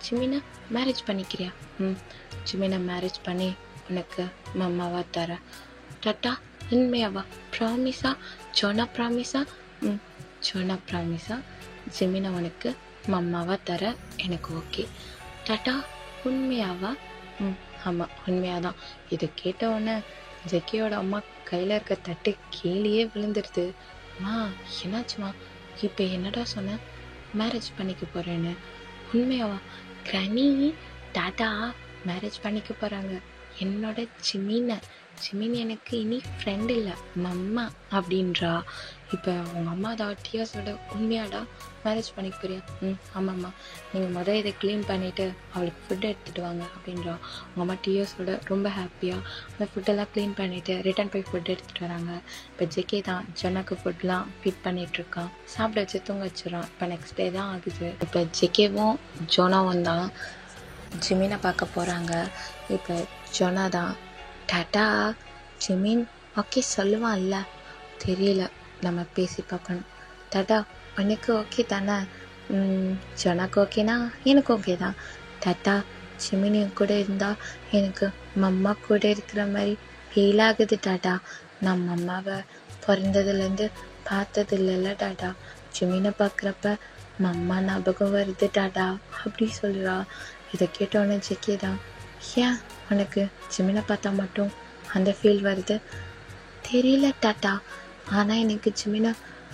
ஜிமினை மேரேஜ் பண்ணிக்கிறியா? ஜிமினை மேரேஜ் பண்ணி உனக்கு மம்மாவா தரேன். டாட்டா உண்மையாவா? ப்ராமிஸா? ஜோனா ப்ராமிஸா? ஜோனா ப்ராமிஸா? ஜிமினை உனக்கு மம்மாவா தர எனக்கு ஓகே. டாட்டா உண்மையாவா? ஆமாம் உண்மையாதான். இதை கேட்ட உடனே ஜெக்கியோட அம்மா கையில் இருக்க தட்டு கீழே விழுந்துடுது. அம்மா என்னாச்சுமா? இப்போ என்னடா சொன்ன, மேரேஜ் பண்ணிக்க போகிறேன்னு? உண்மையாவா? கிரானி, டாட்டா மேரேஜ் பண்ணிக்க போகிறாங்க. என்னோட ஜிமின் எனக்கு இனி ஃப்ரெண்ட் இல்லை, மம்மா அப்படின்றா. இப்போ உங்கள் அம்மா தான் டியாஸோட, உண்மையாடா மேரேஜ் பண்ணிக்க போறியா? ஆமாம்மா, நீங்கள் இதை க்ளீன் பண்ணிவிட்டு அவளுக்கு ஃபுட்டு எடுத்துகிட்டு வாங்க அப்படின்றா. உங்கள் அம்மா டியாஸோட ரொம்ப ஹாப்பியாக அந்த ஃபுட்டெல்லாம் க்ளீன் பண்ணிவிட்டு ரிட்டன் போய் ஃபுட் எடுத்துகிட்டு வராங்க. இப்போ ஜெகே தான் ஜோனாக்கு ஃபுட்லாம் ஃபீட் பண்ணிகிட்ருக்கான். சாப்பிட வச்சு தூங்க வச்சிடறான். இப்போ நெக்ஸ்ட் டே தான் ஆகுது. இப்போ ஜெகேவும் ஜோனாவும் தான் ஜிமினை பார்க்க போகிறாங்க. இப்போ ஜோனா தான், டாட்டா ஜிமின் ஓகே சொல்லுவான்ல, தெரியல, நம்ம பேசி பார்க்கணும். டாட்டா உனக்கு ஓகே தானே? ஜோனாக்கு ஓகேனா எனக்கு ஓகே தான். டாட்டா ஜிமின் என் கூட இருந்தால் எனக்கு மம்மா கூட இருக்கிற மாதிரி ஃபீல் ஆகுது டாட்டா. நான் மம்மாவை பிறந்ததுலேருந்து பார்த்தது இல்லைல்ல டாட்டா. ஜிமினை பார்க்குறப்ப மம்மா ஞாபகம் வருது டாட்டா அப்படி சொல்கிறா. இதை கேட்டோன்னே ஜெக்கே தான், ஏன் உனக்கு ஜிமினை பார்த்தா மட்டும் அந்த ஃபீல் வருது? தெரியல டாட்டா, ஆனால் எனக்கு ஜிமினை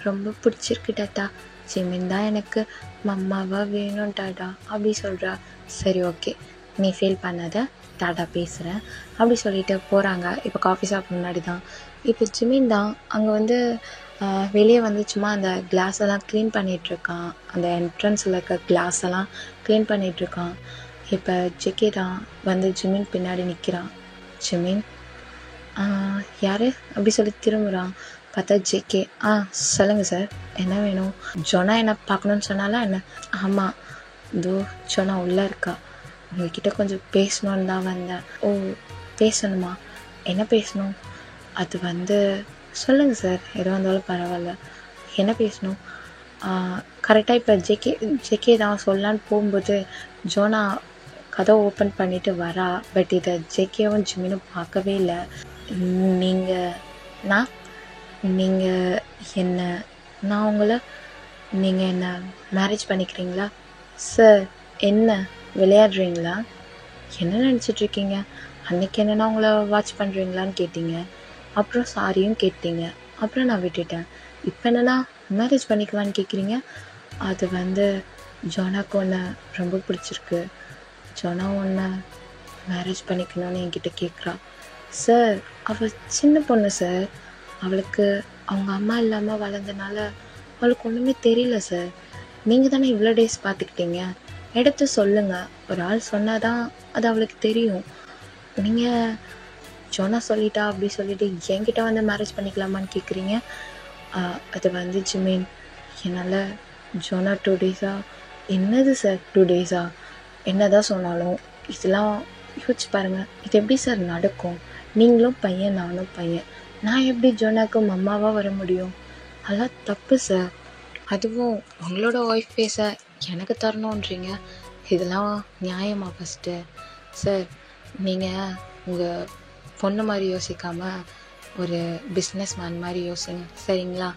ரொம்ப பிடிச்சிருக்கு டாட்டா. ஜிமின் தான் எனக்கு மம்மாவாக வேணும் டாட்டா அப்படி சொல்கிறா. சரி ஓகே, நீ ஃபீல் பண்ணாத, டாட்டா பேசுகிறேன் அப்படி சொல்லிட்டு போகிறாங்க. இப்போ காஃபி ஷாப் முன்னாடி தான். இப்போ ஜிமின் தான் அங்கே வெளியே சும்மா அந்த கிளாஸ் எல்லாம் க்ளீன் பண்ணிகிட்ருக்கான். அந்த என்ட்ரன்ஸில் இருக்க கிளாஸ் எல்லாம் க்ளீன் பண்ணிகிட்ருக்கான். இப்போ ஜெக்கே தான் ஜிமின் பின்னாடி நிற்கிறான். ஜிமின் யார் அப்படி சொல்லி திரும்புகிறான். பார்த்தா ஜெக்கே. சொல்லுங்கள் சார், என்ன வேணும்? ஜோனா என்ன பார்க்கணுன்னு சொன்னாலா என்ன? ஆமாம், இதோ ஜோனா உள்ளே இருக்கா, உங்ககிட்ட கொஞ்சம் பேசணுன்னு தான் வந்தேன். ஓ பேசணுமா? என்ன பேசணும்? அது சொல்லுங்கள் சார், எதுவாக இருந்தாலும் பரவாயில்ல. என்ன பேசணும்? கரெக்டாக இப்போ ஜெக்கே தான் சொல்லலான்னு போகும்போது ஜோனா கதவை ஓப்பன் பண்ணிவிட்டு வரா. பட் இதை ஜெக்கேவும் ஜிமினும் பார்க்கவே இல்லை. நான் உங்களை நீங்கள் என்ன மேரேஜ் பண்ணிக்கிறீங்களா? சார் என்ன விளையாடுறீங்களா? என்ன நினச்சிட்ருக்கீங்க? அன்றைக்கி என்னென்னா உங்களை வாட்ச் பண்ணுறீங்களான்னு கேட்டீங்க, அப்புறம் சாரியும் கேட்டீங்க, அப்புறம் நான் விட்டுட்டேன். இப்போ என்னென்னா மேரேஜ் பண்ணிக்கலான்னு கேட்குறீங்க. அது ஜோனாக்கு ஒன்று ரொம்ப பிடிச்சிருக்கு, ஜோனா ஒன்று மேரேஜ் பண்ணிக்கணும்னு என்கிட்ட கேட்குறா. சார் அவள் சின்ன பொண்ணு சார், அவளுக்கு அவங்க அம்மா இல்லாமல் வளர்ந்தனால அவளுக்கு ஒன்றுமே தெரியல சார். நீங்கள் தானே இவ்வளோ டேஸ் பார்த்துக்கிட்டீங்க, எடுத்து சொல்லுங்க. ஒரு ஆள் சொன்னாதான் அது அவளுக்கு தெரியும். நீங்கள் ஜோனா சொல்லிட்டா அப்படி சொல்லிட்டு என்கிட்ட வந்து மேரேஜ் பண்ணிக்கலாமான்னு கேட்குறீங்க. அது வந்து ஜிமீன் என்னால் ஜோனா 2 டேஸா என்னது சார் 2 டேஸா என்ன தான் சொன்னாலும் இதெல்லாம் யோசிச்சு பாருங்கள். இது எப்படி சார் நடக்கும்? நீங்களும் பையன், நானும் பையன். நான் எப்படி ஜோனாக்கு மம்மாவாக வர முடியும்? அதெல்லாம் தப்பு சார். அதுவும் உங்களோட ஒய்ஃப் பேச எனக்கு தரணுன்றீங்க. இதெல்லாம் நியாயமா? ஃபஸ்ட்டு சார், நீங்கள் உங்கள் பொண்ணு மாதிரி யோசிக்காமல் ஒரு பிஸ்னஸ் மேன் மாதிரி யோசிங்க, சரிங்களா?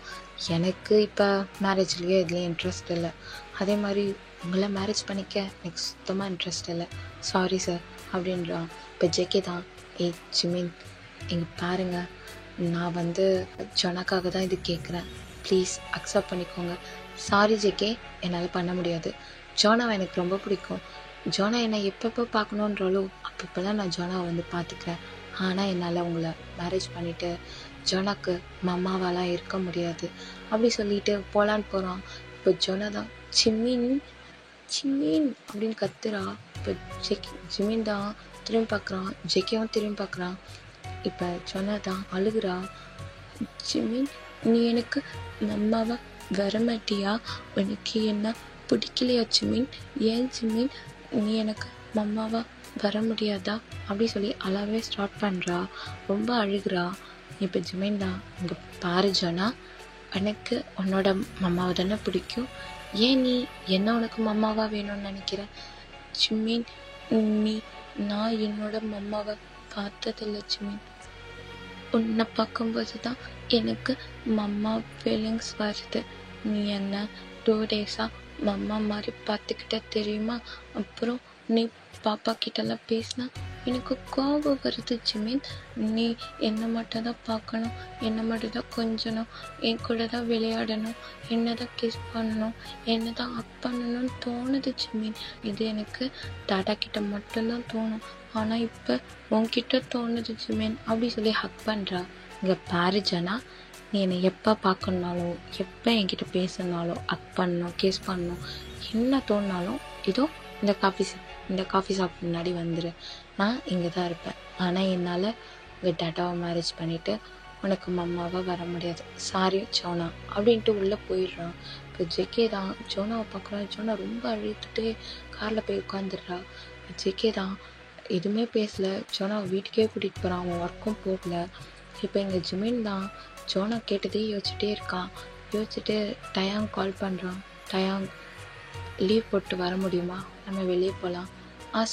எனக்கு இப்போ மேரேஜ்லேயே இதுலேயும் இன்ட்ரெஸ்ட் இல்லை. அதே மாதிரி உங்களை மேரேஜ் பண்ணிக்க எனக்கு சுத்தமாக இன்ட்ரெஸ்ட் இல்லை. சாரி சார் அப்படின்றான். இப்போ ஜெகே தான், ஏய் ஜிமின் இங்கே பாருங்கள், நான் வந்து ஜோனாக்காக தான் இது கேட்குறேன், ப்ளீஸ் அக்செப்ட் பண்ணிக்கோங்க. சாரி ஜெகே, என்னால் பண்ண முடியாது. ஜோனாவை எனக்கு ரொம்ப பிடிக்கும். ஜோனா என்னை எப்பப்போ பார்க்கணுன்றாலோ அப்பப்போலாம் நான் ஜோனாவை வந்து பார்த்துக்கிறேன். ஆனால் என்னால் உங்களை மேரேஜ் பண்ணிவிட்டு ஜோனாக்கு மம்மாவாலாம் இருக்க முடியாது அப்படி சொல்லிட்டு போகலான்னு போகிறான். இப்போ ஜோனா தான் ஜிமின் ஜிமின் அப்படின்னு கத்துறா. இப்போ ஜிமின் தான் திரும்பி பார்க்குறான். ஜெகேவும் திரும்பி பார்க்குறான். இப்போ ஜோனா தான் அழுகுறா. ஜிமின், நீ எனக்கு மம்மாவா வரமாட்டியா? உனக்கு என்ன பிடிக்கலையா ஜிமின்? ஏன் ஜிமின் நீ எனக்கு மம்மாவா வர முடியாதா அப்படி சொல்லி அழவே ஸ்டார்ட் பண்ணுறா. ரொம்ப அழுகுறா. இப்போ ஜிமின் தான், இங்கே பாரு ஜோனா, எனக்கு உன்னோட மம்மாவை தானே பிடிக்கும். ஏன் நீ என்ன உனக்கு மம்மாவாக வேணும்னு நினைக்கிற? ஜிமின், நான் என்னோட மம்மாவை பார்த்ததில்லை ஜிமின். உன்னை பார்க்கும்போது தான் எனக்கு மம்மா ஃபீலிங்ஸ் வருது. நீ என்ன 2 டேஸாக மம்மா மாதிரி பார்த்துக்கிட்ட தெரியுமா? அப்புறம் நீ பாப்பா கிட்டலாம் பேசினா எனக்கு கோபம் வருது ஜிமின். நீ என்னை மட்டும் தான் பார்க்கணும், என்னை மட்டும் தான் கொஞ்சணும், என் கூட தான் விளையாடணும், என்னை தான் கிஸ் பண்ணணும், என்னை தான் ஹக் பண்ணணும்னு தோணுது ஜிமின். இது எனக்கு டாடா கிட்ட மட்டும்தான் தோணும். ஆனால் இப்போ உன்கிட்ட தோணுது ஜிமின் அப்படி சொல்லி ஹக் பண்ணுறா. இங்கே பாரு ஜனா, நீ என்னை எப்போ பார்க்கணுனாலும் எப்போ என்கிட்ட பேசினாலும் ஹக் பண்ணணும், கிஸ் பண்ணணும், என்ன தோணுனாலும் இதோ இந்த காஃபி ஷாப் முன்னாடி வந்துடு. நான் இங்கே தான் இருப்பேன். ஆனால் என்னால் உங்கள் டாட்டாவை மேரேஜ் பண்ணிவிட்டு உனக்கு மம்மாவாக வர முடியாது. சாரி ஜோனா அப்படின்ட்டு உள்ளே போயிடுறான். இப்போ ஜெகே தான் ஜோனாவை பார்க்குறான். ஜோனா ரொம்ப அழுத்துட்டு காரில் போய் உட்காந்துடுறா. ஜெகே தான் எதுவுமே பேசலை. ஜோனாவை வீட்டுக்கே கூட்டிகிட்டு போகிறான். அவன் ஒர்க்கும் போகல. இப்போ இங்கே ஜிமின் தான் ஜோனா கேட்டதே யோசிச்சுட்டே இருக்கான். யோசிச்சுட்டு டயாங் கால் பண்ணுறான். டயாங், லீவ் போட்டு வர முடியுமா? நம்ம வெளியே போகலாம்.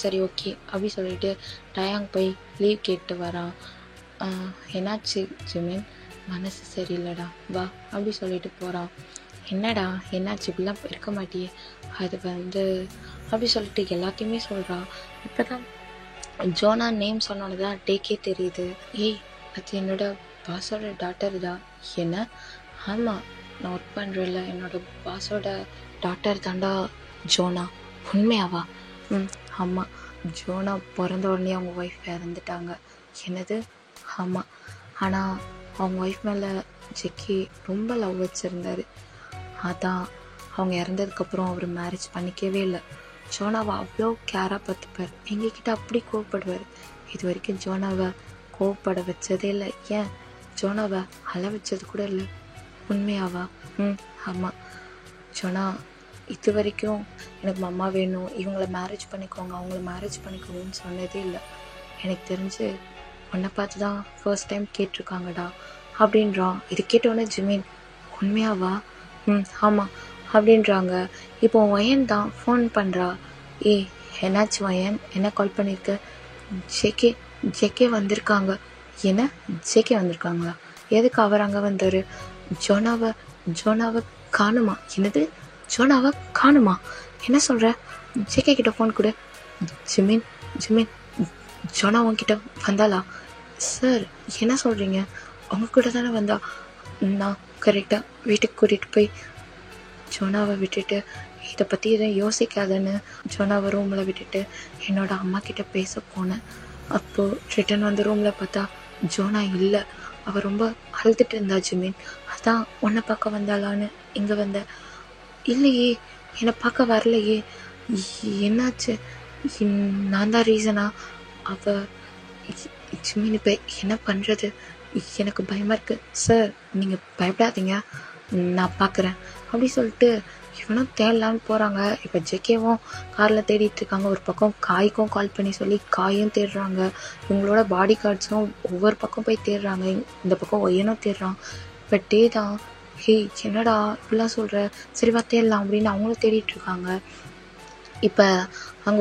சரி ஓகே அப்படி சொல்லிட்டு டயாங் போய் லீவ் கேட்டு வரான். என்னாச்சு ஜிமின்? மனசு சரியில்லைடா, வா அப்படி சொல்லிட்டு போகிறான். என்னடா என்னாச்சு, இப்படிலாம் இருக்க மாட்டியே? அது வந்து அப்படி சொல்லிட்டு எல்லாத்தையுமே சொல்கிறான். இப்போ தான் ஜோனா நேம் சொன்னோன்னு தான் டேக்கே தெரியுது. ஏய், அது என்னோட பாஸோட டாட்டர் தான். என்ன? ஆமாம், நான் ஒர்க் பண்ணுறேன்ல, என்னோட பாஸோட டாட்டர் தாண்டா ஜோனா. உண்மையாவா? ஆமாம், ஜோனா பிறந்த உடனே அவங்க ஒய்ஃப் இறந்துட்டாங்க. என்னது? ஆமாம், ஆனால் அவங்க ஒய்ஃப் மேலே ஜெக்கி ரொம்ப லவ் வச்சுருந்தாரு. அதான் அவங்க இறந்ததுக்கப்புறம் அவர் மேரேஜ் பண்ணிக்கவே இல்லை. ஜோனாவை அவ்வளோ கேராக பார்த்துப்பார். எங்ககிட்ட அப்படி கோவப்படுவார். இது வரைக்கும் ஜோனாவை கோவப்பட வச்சதே இல்லை. ஏன் ஜோனாவை அழ வச்சது கூட இல்லை. உண்மையாவா? ஆமாம், ஜோனா இது வரைக்கும் எனக்கு மம்மா வேணும், இவங்கள மேரேஜ் பண்ணிக்கோங்க, அவங்கள மேரேஜ் பண்ணிக்கோங்கன்னு சொன்னதே இல்லை. எனக்கு தெரிஞ்சு உன்னை பார்த்து தான் ஃபர்ஸ்ட் டைம் கேட்டிருக்காங்கடா அப்படின்றான். இது கேட்டோன்னே ஜிமின், உண்மையாவா? ஆமாம் அப்படின்றாங்க. இப்போ ஒயன் தான் ஃபோன் பண்ணுறா. என்னாச்சு ஒயன், என்ன கால் பண்ணியிருக்க? ஜெகே வந்திருக்காங்க. என்ன ஜெகே வந்திருக்காங்களா? எதுக்கு அவர் அங்கே வந்தார்? ஜோனாவை காணுமா? என்னது, ஜோனாவை காணுமா? என்ன சொல்கிற? ஜெகே கிட்ட ஃபோன் கொடு. ஜிமின் ஜோனா உங்ககிட்ட வந்தாளா? சார் என்ன சொல்கிறீங்க? அவங்க கூட தானே வந்தா. நான் கரெக்டாக வீட்டுக்கு கூட்டிகிட்டு போய் ஜோனாவை விட்டுட்டு இதை பற்றி எதுவும் யோசிக்காதன்னு ஜோனாவை ரூமில் விட்டுட்டு என்னோடய அம்மா கிட்ட பேச போனேன். அப்போது ரிட்டன் வந்து ரூமில் பார்த்தா ஜோனா இல்லை. அவள் ரொம்ப அழுதுட்டு இருந்தா ஜிமின். அதான் உன்னை பார்க்க வந்தாளான்னு இங்கே வந்தேன். இல்லையே, என்னை பார்க்க வரலையே. என்னாச்சு? நான் தான் ரீசனா? அவ ஜிமின் இப்போ என்ன பண்ணுறது? எனக்கு பயமாக இருக்குது. சார் நீங்கள் பயப்படாதீங்க, நான் பார்க்குறேன் அப்படி சொல்லிட்டு இவனும் தேடலான்னு போகிறாங்க. இப்போ ஜெகேவும் காரில் தேடிட்டு இருக்காங்க. ஒரு பக்கம் காய்க்கும் கால் பண்ணி சொல்லி காயும் தேடுறாங்க. இவங்களோட பாடி கார்ட்ஸும் ஒவ்வொரு பக்கம் போய் தேடுறாங்க. இந்த பக்கம் ஒய்யனும் தேடுறான். இப்போ டே தான், ஹே என்னடா இப்படிலாம் சொல்கிற, சரிவா தேடலாம் அப்படின்னு அவங்களும் தேடிட்டு இருக்காங்க. இப்போ அங்கே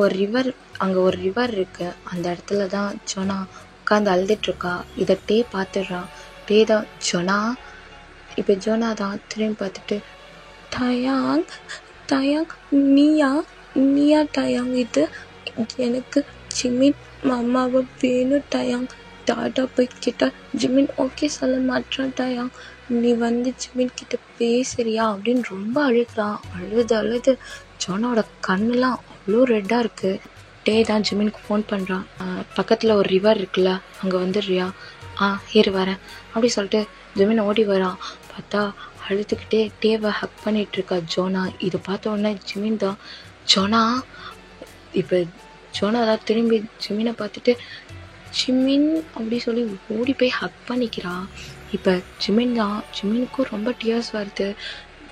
ஒரு ரிவர் இருக்குது. அந்த இடத்துல தான் ஜோனா உட்காந்து அழுதுட்ருக்கா. இதை டே பார்த்துடுறான். டே தான் ஜோனா. இப்போ ஜோனா தான் திரும்பி பார்த்துட்டு, டயாங் டயாங் நீயா டயாங்? இது எனக்கு ஜிமின் மாமாவை வேணும் டயாங். டாடா போய் கிட்ட ஜிமின் ஓகே சொல்ல மாட்டான். டயாங் நீ வந்து ஜிமின் கிட்ட பேசுறியா அப்படின்னு ரொம்ப அழுகிறான். அழுது ஜோனாவோட கண்ணெலாம் அவ்வளோ ரெட்டாக இருக்குது. டே தான் ஜிமினுக்கு ஃபோன் பண்ணுறான். பக்கத்தில் ஒரு ரிவர் இருக்குல்ல, அங்கே வந்துடுறியா? ஏறு வரேன் அப்படி சொல்லிட்டு ஜிமின் ஓடி வரான். பார்த்தா அழுதுகிட்டே டேவை ஹக் பண்ணிகிட்ருக்கா ஜோனா. இதை பார்த்த உடனே ஜிமின் தான், ஜோனா. இப்போ ஜோனா தான் திரும்பி ஜிமினை பார்த்துட்டு ஜிமின் அப்படி சொல்லி ஓடி போய் ஹக் பண்ணிக்கிறான். இப்போ ஜிமினுக்கும் ரொம்ப டியர்ஸ் வருது.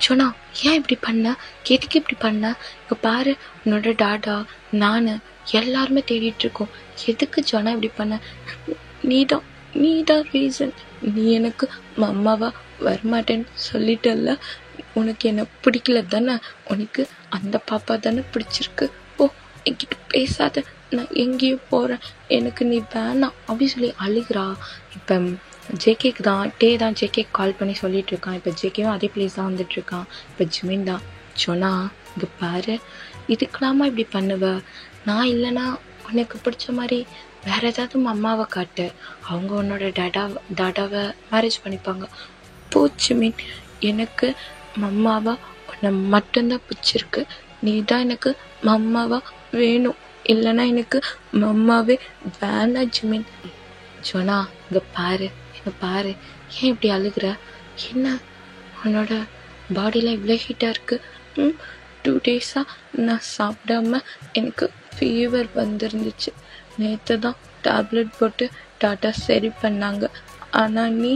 ஜோனா ஏன் இப்படி பண்ண? எதுக்கு இப்படி பண்ண? இப்போ பாரு, உன்னோட டாடா நான் எல்லாருமே தேடிட்டுருக்கோம். எதுக்கு ஜோனா இப்படி பண்ண? நீதான் ரீசன். நீ எனக்கு அம்மாவா வரமாட்டேன்னு சொல்லிட்டல்ல. உனக்கு என்ன பிடிக்கல தானே? உனக்கு அந்த பாப்பா தானே பிடிச்சிருக்கு. ஓ என்கிட்ட பேசாத, நான் எங்கேயும் போகிறேன், எனக்கு நீ வேணாம் அப்படி சொல்லி அழுகிறா. இப்போ ஜேகேக்கு தான் டே தான் ஜேகேக்கு கால் பண்ணி சொல்லிட்டு இருக்கான். இப்போ ஜேகேவும் அதே பிளேஸ் தான் வந்துட்டுருக்கான். இப்போ ஜிமின் தான், ஜோனா இங்கே பாரு, இதுக்கெல்லாமா இப்படி பண்ணுவ? நான் இல்லைன்னா உனக்கு பிடிச்ச மாதிரி வேற ஏதாவது அம்மாவை காட்டு, அவங்க உன்னோட டாடாவை மேரேஜ் பண்ணிப்பாங்க. போ ஜிமின், எனக்கு மம்மாவா உன்னை மட்டும்தான் பிடிச்சிருக்கு. நீ தான் எனக்கு மம்மாவா வேணும், இல்லைன்னா எனக்கு மம்மாவே வேணாம் ஜிமின். ஜோனா இங்கே பாரு, ஏன் இப்படி அழுகிற? என்ன உன்னோட பாடியில் இவ்வளோ ஹீட்டாக இருக்குது? 2 டேஸாக நான் சாப்பிடாம எனக்கு ஃபீவர் வந்துருந்துச்சு. நேற்று தான் டேப்லெட் போட்டு டாட்டா சரி பண்ணாங்க. ஆனால் நீ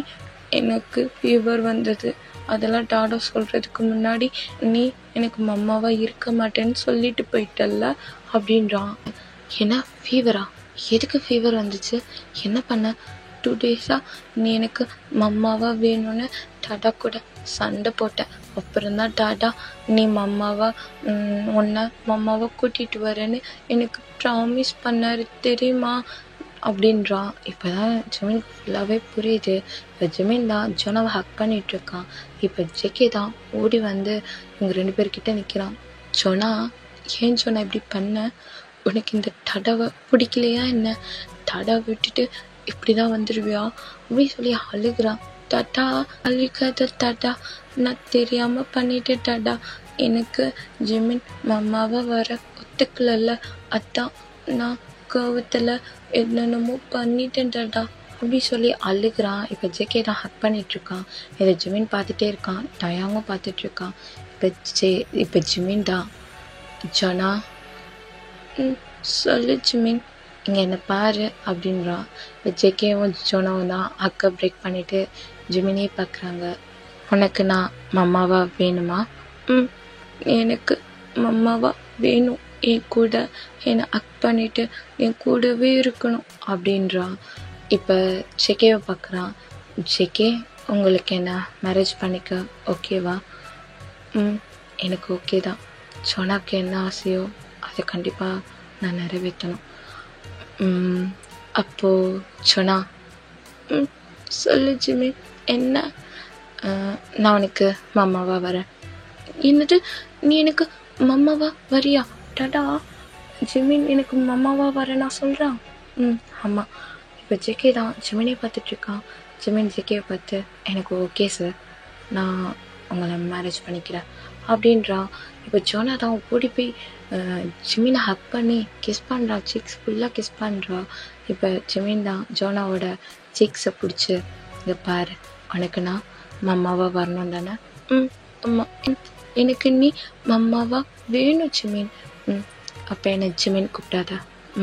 எனக்கு ஃபீவர் வந்தது, அதெல்லாம் டாடா சொல்கிறதுக்கு முன்னாடி நீ எனக்கு மம்மாவாக இருக்க மாட்டேன்னு சொல்லிட்டு போயிட்டல்ல அப்படின்றான். என்ன ஃபீவரா? எதுக்கு ஃபீவர் வந்துச்சு? என்ன பண்ண? 2 டேஸாக நீ எனக்கு மம்மாவாக வேணும்னு டாடா கூட சண்டை போட்டேன். அப்புறம்தான் டாடா நீ உன்னை மம்மாவை கூட்டிகிட்டு வரேன்னு எனக்கு ப்ராமிஸ் பண்ணாரு தெரியுமா அப்படின்றான். இப்போ தான் ஜிமின் ஃபுல்லாகவே புரியுது. இப்போ ஜிமின் தான் ஜோனாவை ஹக் பண்ணிகிட்ருக்கான். இப்போ ஜெகே தான் ஓடி வந்து இவங்க 2 பேர்கிட்ட நிற்கிறான். ஜோனா ஏன் ஜோனா இப்படி பண்ண? உனக்கு இந்த டாடாவை பிடிக்கலையா என்ன? டாடாவை விட்டுட்டு இப்படி தான் வந்துடுவியா அப்படி சொல்லி அழுகிறான். டாடா அழுகாத டாடா, நான் தெரியாமல் பண்ணிட்டேன் டாடா. எனக்கு ஜிமின் மம்மாவை வர ஒத்துக்கலல்ல, அதான் நான் கோவத்தில் என்னென்னமோ பண்ணிட்டேன் டாடா அப்படி சொல்லி அழுகிறான். இப்போ ஜேகே தான் ஹக் பண்ணிகிட்ருக்கான். இதை ஜிமின் பார்த்துட்டே இருக்கான். டயாவும் பார்த்துட்ருக்கான். இப்போ ஜிமின் தான், ஜோனா சொல்லு ஜிமின், இங்கே என்ன பாரு அப்படின்றான். இப்போ ஜேகேவும் ஜோனாவும் தான் ஹக்கை பிரேக் பண்ணிவிட்டு ஜிமினே பார்க்குறாங்க. உனக்கு நான் மம்மாவா வேணுமா? எனக்கு மம்மாவா வேணும், என் கூட என்னை ஹக் பண்ணிவிட்டு என் கூடவே இருக்கணும் அப்படின்றான். இப்போ ஜேகேவை பார்க்குறான். ஜேகே உங்களுக்கு என்ன மேரேஜ் பண்ணிக்க ஓகேவா? எனக்கு ஓகே தான். ஜோனாக்கு என்ன ஆசையோ அதை கண்டிப்பாக நான் நிறைவேற்றணும். அப்போது ஜோனா சொல்லு ஜிமின், என்ன? நான் உனக்கு மம்மாவா வரேன். என்னது, நீ எனக்கு மம்மாவா வரியா? டாடா ஜிமின் எனக்கு மம்மாவா வர நான் சொல்கிறான். ஆமாம். இப்போ ஜேகே தான் ஜிமினை பார்த்துட்ருக்கான். ஜிமின் ஜேகேவை பார்த்து, எனக்கு ஓகே சார், நான் உங்களை மேரேஜ் பண்ணிக்கிறேன் அப்படின்றான். இப்போ ஜோனா தான் ஓடி போய் ஜிமினை ஹக் பண்ணி கிஸ் பண்ணுறா. சிக்ஸ் ஃபுல்லாக கிஸ் பண்ணுறா. இப்போ ஜிமின் தான் ஜோனாவோட சிக்ஸை பிடிச்சி, இங்கே பாரு, உனக்கு நான் மம்மாவா வரணும் தானே? ஆமாம், எனக்கு நீ மம்மாவா வேணும் ஜிமின், ம் அப்போ என்ன ஜிமின் கூப்பிடாத,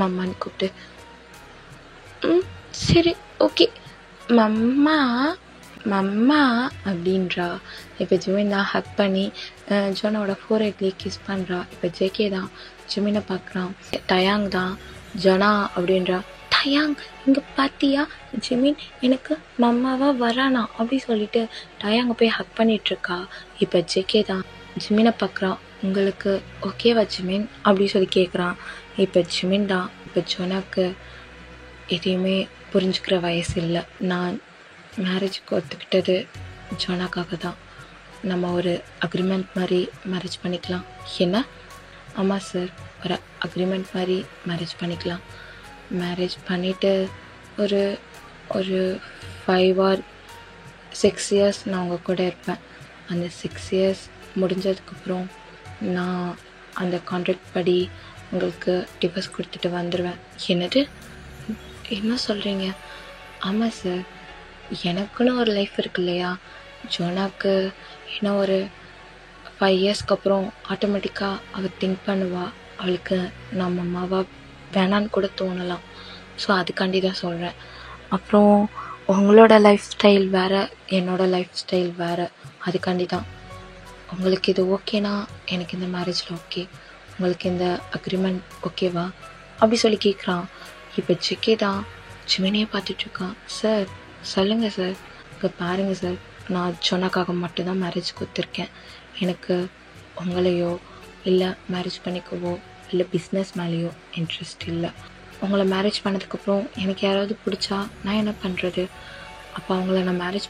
மம்மான்னு கூப்பிட்டு. ம் சரி ஓகே, மம்மா மம்மா அப்படின்றா. இப்போ ஜிமின் தான் ஹக் பண்ணி ஜோனாவோட ஃபோர்ஹெட்லேயே கிஸ் பண்ணுறா. இப்போ ஜேகே தான் ஜிமினை பார்க்குறான். டயாங் தான் ஜோனா அப்படின்றா. டயாங் இங்கே பார்த்தியா, ஜிமின் எனக்கு மம்மாவா வரானா அப்படி சொல்லிட்டு டயாங்க போய் ஹக் பண்ணிகிட்ருக்கா. இப்போ ஜேகே தான் ஜிமினை பார்க்குறான். உங்களுக்கு ஓகேவா ஜிமின் அப்படி சொல்லி கேட்குறான். இப்போ ஜிமின் தான் இப்போ ஜோனாக்கு எதையுமே புரிஞ்சுக்கிற வயசு இல்லை. நான் மேரேஜுக்கு ஒத்துக்கிட்டது ஜோனாக்காக தான். நம்ம ஒரு அக்ரிமெண்ட் மாதிரி மேரேஜ் பண்ணிக்கலாம். என்ன? ஆமாம் சார், ஒரு அக்ரிமெண்ட் மாதிரி மேரேஜ் பண்ணிக்கலாம். மேரேஜ் பண்ணிவிட்டு ஒரு ஒரு 5 or 6 years நான் உங்கள் கூட இருப்பேன். அந்த 6 years முடிஞ்சதுக்கப்புறம் நான் அந்த கான்ட்ராக்ட் படி உங்களுக்கு டிவோர்ஸ் கொடுத்துட்டு வந்துடுவேன். என்னது, என்ன சொல்கிறீங்க? ஆமாம் சார், எனக்குன்னு ஒரு லைஃப் இருக்கு இல்லையா. ஜோனாக்கு இன்னும் ஒரு 5 yearsக்கு அப்புறம் ஆட்டோமேட்டிக்காக அவள் திங்க் பண்ணுவா. அவளுக்கு நம்ம அம்மாவா வேணான்னு கூட தோணலாம். ஸோ அதுக்காண்டி தான் சொல்கிறேன். அப்புறம் உங்களோட லைஃப் ஸ்டைல் வேறு, என்னோட லைஃப் ஸ்டைல் வேறு. அதுக்காண்டி தான். உங்களுக்கு இது ஓகேனா எனக்கு இந்த மேரேஜில் ஓகே, உங்களுக்கு இந்த அக்ரிமெண்ட் ஓகேவா அப்படி சொல்லி கேட்குறான். இப்போ ஜிகே தான் ஜிமினையே பார்த்துட்ருக்கான். சார் சொல்லுங்கள் சார், இங்கே பாருங்கள் சார், நான் ஜோனாக்காக மட்டும்தான் மேரேஜ் கொடுத்துருக்கேன். எனக்கு உங்களையோ இல்லை மேரேஜ் பண்ணிக்கவோ இல்லை பிஸ்னஸ் மேலேயோ இன்ட்ரெஸ்ட் இல்லை. உங்களை மேரேஜ் பண்ணதுக்கப்புறம் எனக்கு யாராவது பிடிச்சா நான் என்ன பண்ணுறது? அப்போ அவங்கள நான் மேரேஜ்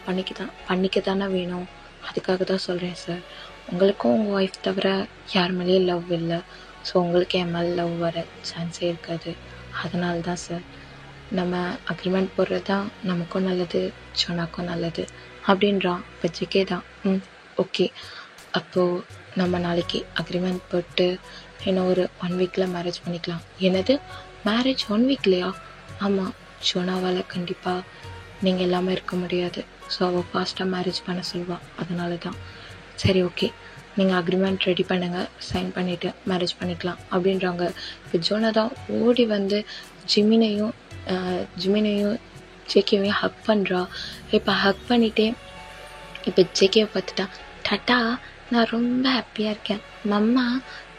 பண்ணிக்க தானே வேணும். அதுக்காக தான் சொல்கிறேன் சார். உங்களுக்கும் உங்கள் ஒய்ஃப் தவிர யார் மேலேயும் லவ் இல்லை. ஸோ உங்களுக்கு என் மேலே லவ் வர சான்ஸே இருக்காது. அதனால தான் சார் நம்ம அக்ரிமெண்ட் போடுறது தான் நமக்கும் நல்லது, ஜோனாக்கும் நல்லது அப்படின்றான். இப்போ ஜிகே தான் ஓகே, அப்போது நம்ம நாளைக்கு அக்ரிமெண்ட் போட்டு இன்னும் ஒரு 1 weekல் மேரேஜ் பண்ணிக்கலாம். என்னது, மேரேஜ் 1 weekலையா? ஆமாம், ஜோனாவால் கண்டிப்பாக நீங்கள் எல்லாமே இருக்க முடியாது. ஸோ அவள் ஃபாஸ்ட்டாக மேரேஜ் பண்ண சொல்வாள். அதனால தான். சரி ஓகே, நீங்கள் அக்ரிமெண்ட் ரெடி பண்ணுங்கள், சைன் பண்ணிவிட்டு மேரேஜ் பண்ணிக்கலாம் அப்படின்றாங்க. இப்போ ஜோனா தான் ஓடி வந்து ஜிமினையும் ஜேகேவையும் ஹக் பண்ணுறா. இப்போ ஹக் பண்ணிவிட்டே இப்போ ஜேகேவை பார்த்துட்டா. டாட்டா, நான் ரொம்ப ஹாப்பியாக இருக்கேன். மம்மா,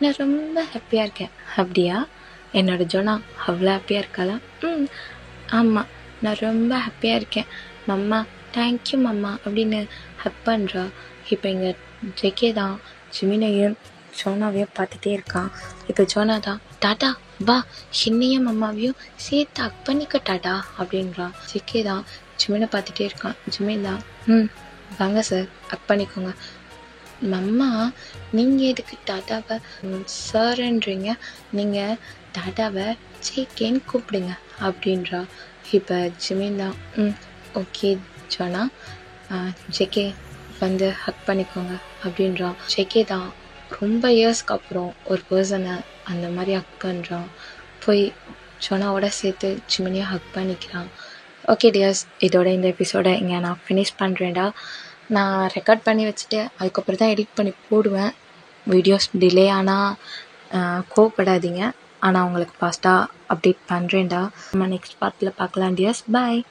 நான் ரொம்ப ஹாப்பியாக இருக்கேன். அப்படியா? என்னோட ஜோனா அவ்வளோ ஹாப்பியாக இருக்காளா? ஆமாம், நான் ரொம்ப ஹாப்பியாக இருக்கேன் மம்மா, தேங்க்யூ மம்மா அப்படின்னு ஹக் பண்ணுறா. இப்போ இங்கே ஜேகே தான் ஜிமினையும் ஜோனாவையும் பார்த்துட்டே இருக்கான். இப்போ ஜோனா தான் டாட்டா வா, என்னையும் அம்மாவையும் சேர்த்து ஹக் பண்ணிக்க டாட்டா அப்படின்றான். ஜேகே தான் ஜிமினை பார்த்துட்டே இருக்கான். ஜிமின் தான் வாங்க சார், ஹக் பண்ணிக்கோங்க. மம்மா, நீங்கள் எதுக்கு டாட்டாவை சார்ன்றீங்க? நீங்கள் டாட்டாவை ஜேகேன்னு கூப்பிடுங்க அப்படின்றா. இப்போ ஜிமின் தான் ஓகே ஜோனா, ஜேகே வந்து ஹக் பண்ணிக்கோங்க அப்படின்றான். ஜேகே தான் ரொம்ப இயர்ஸ்க்கு அப்புறம் ஒரு பர்சனை அந்த மாதிரி ஹக் பண்ணுறான். போய் ஜோனாவோட சேர்த்து ஜிமினியை ஹக் பண்ணிக்கிறான். ஓகே டியர்ஸ், இதோட இந்த எபிசோடை இங்கே நான் ஃபினிஷ் பண்ணுறேன்டா. நான் ரெக்கார்ட் பண்ணி வச்சுட்டு அதுக்கப்புறம் தான் எடிட் பண்ணி போடுவேன். வீடியோஸ் டிலே ஆனால் கோவப்படாதீங்க. ஆனால் உங்களுக்கு ஃபாஸ்ட்டாக அப்டேட் பண்ணுறேன்டா. நம்ம நெக்ஸ்ட் பார்ட்டில் பார்க்கலாம் டியர்ஸ். பாய்.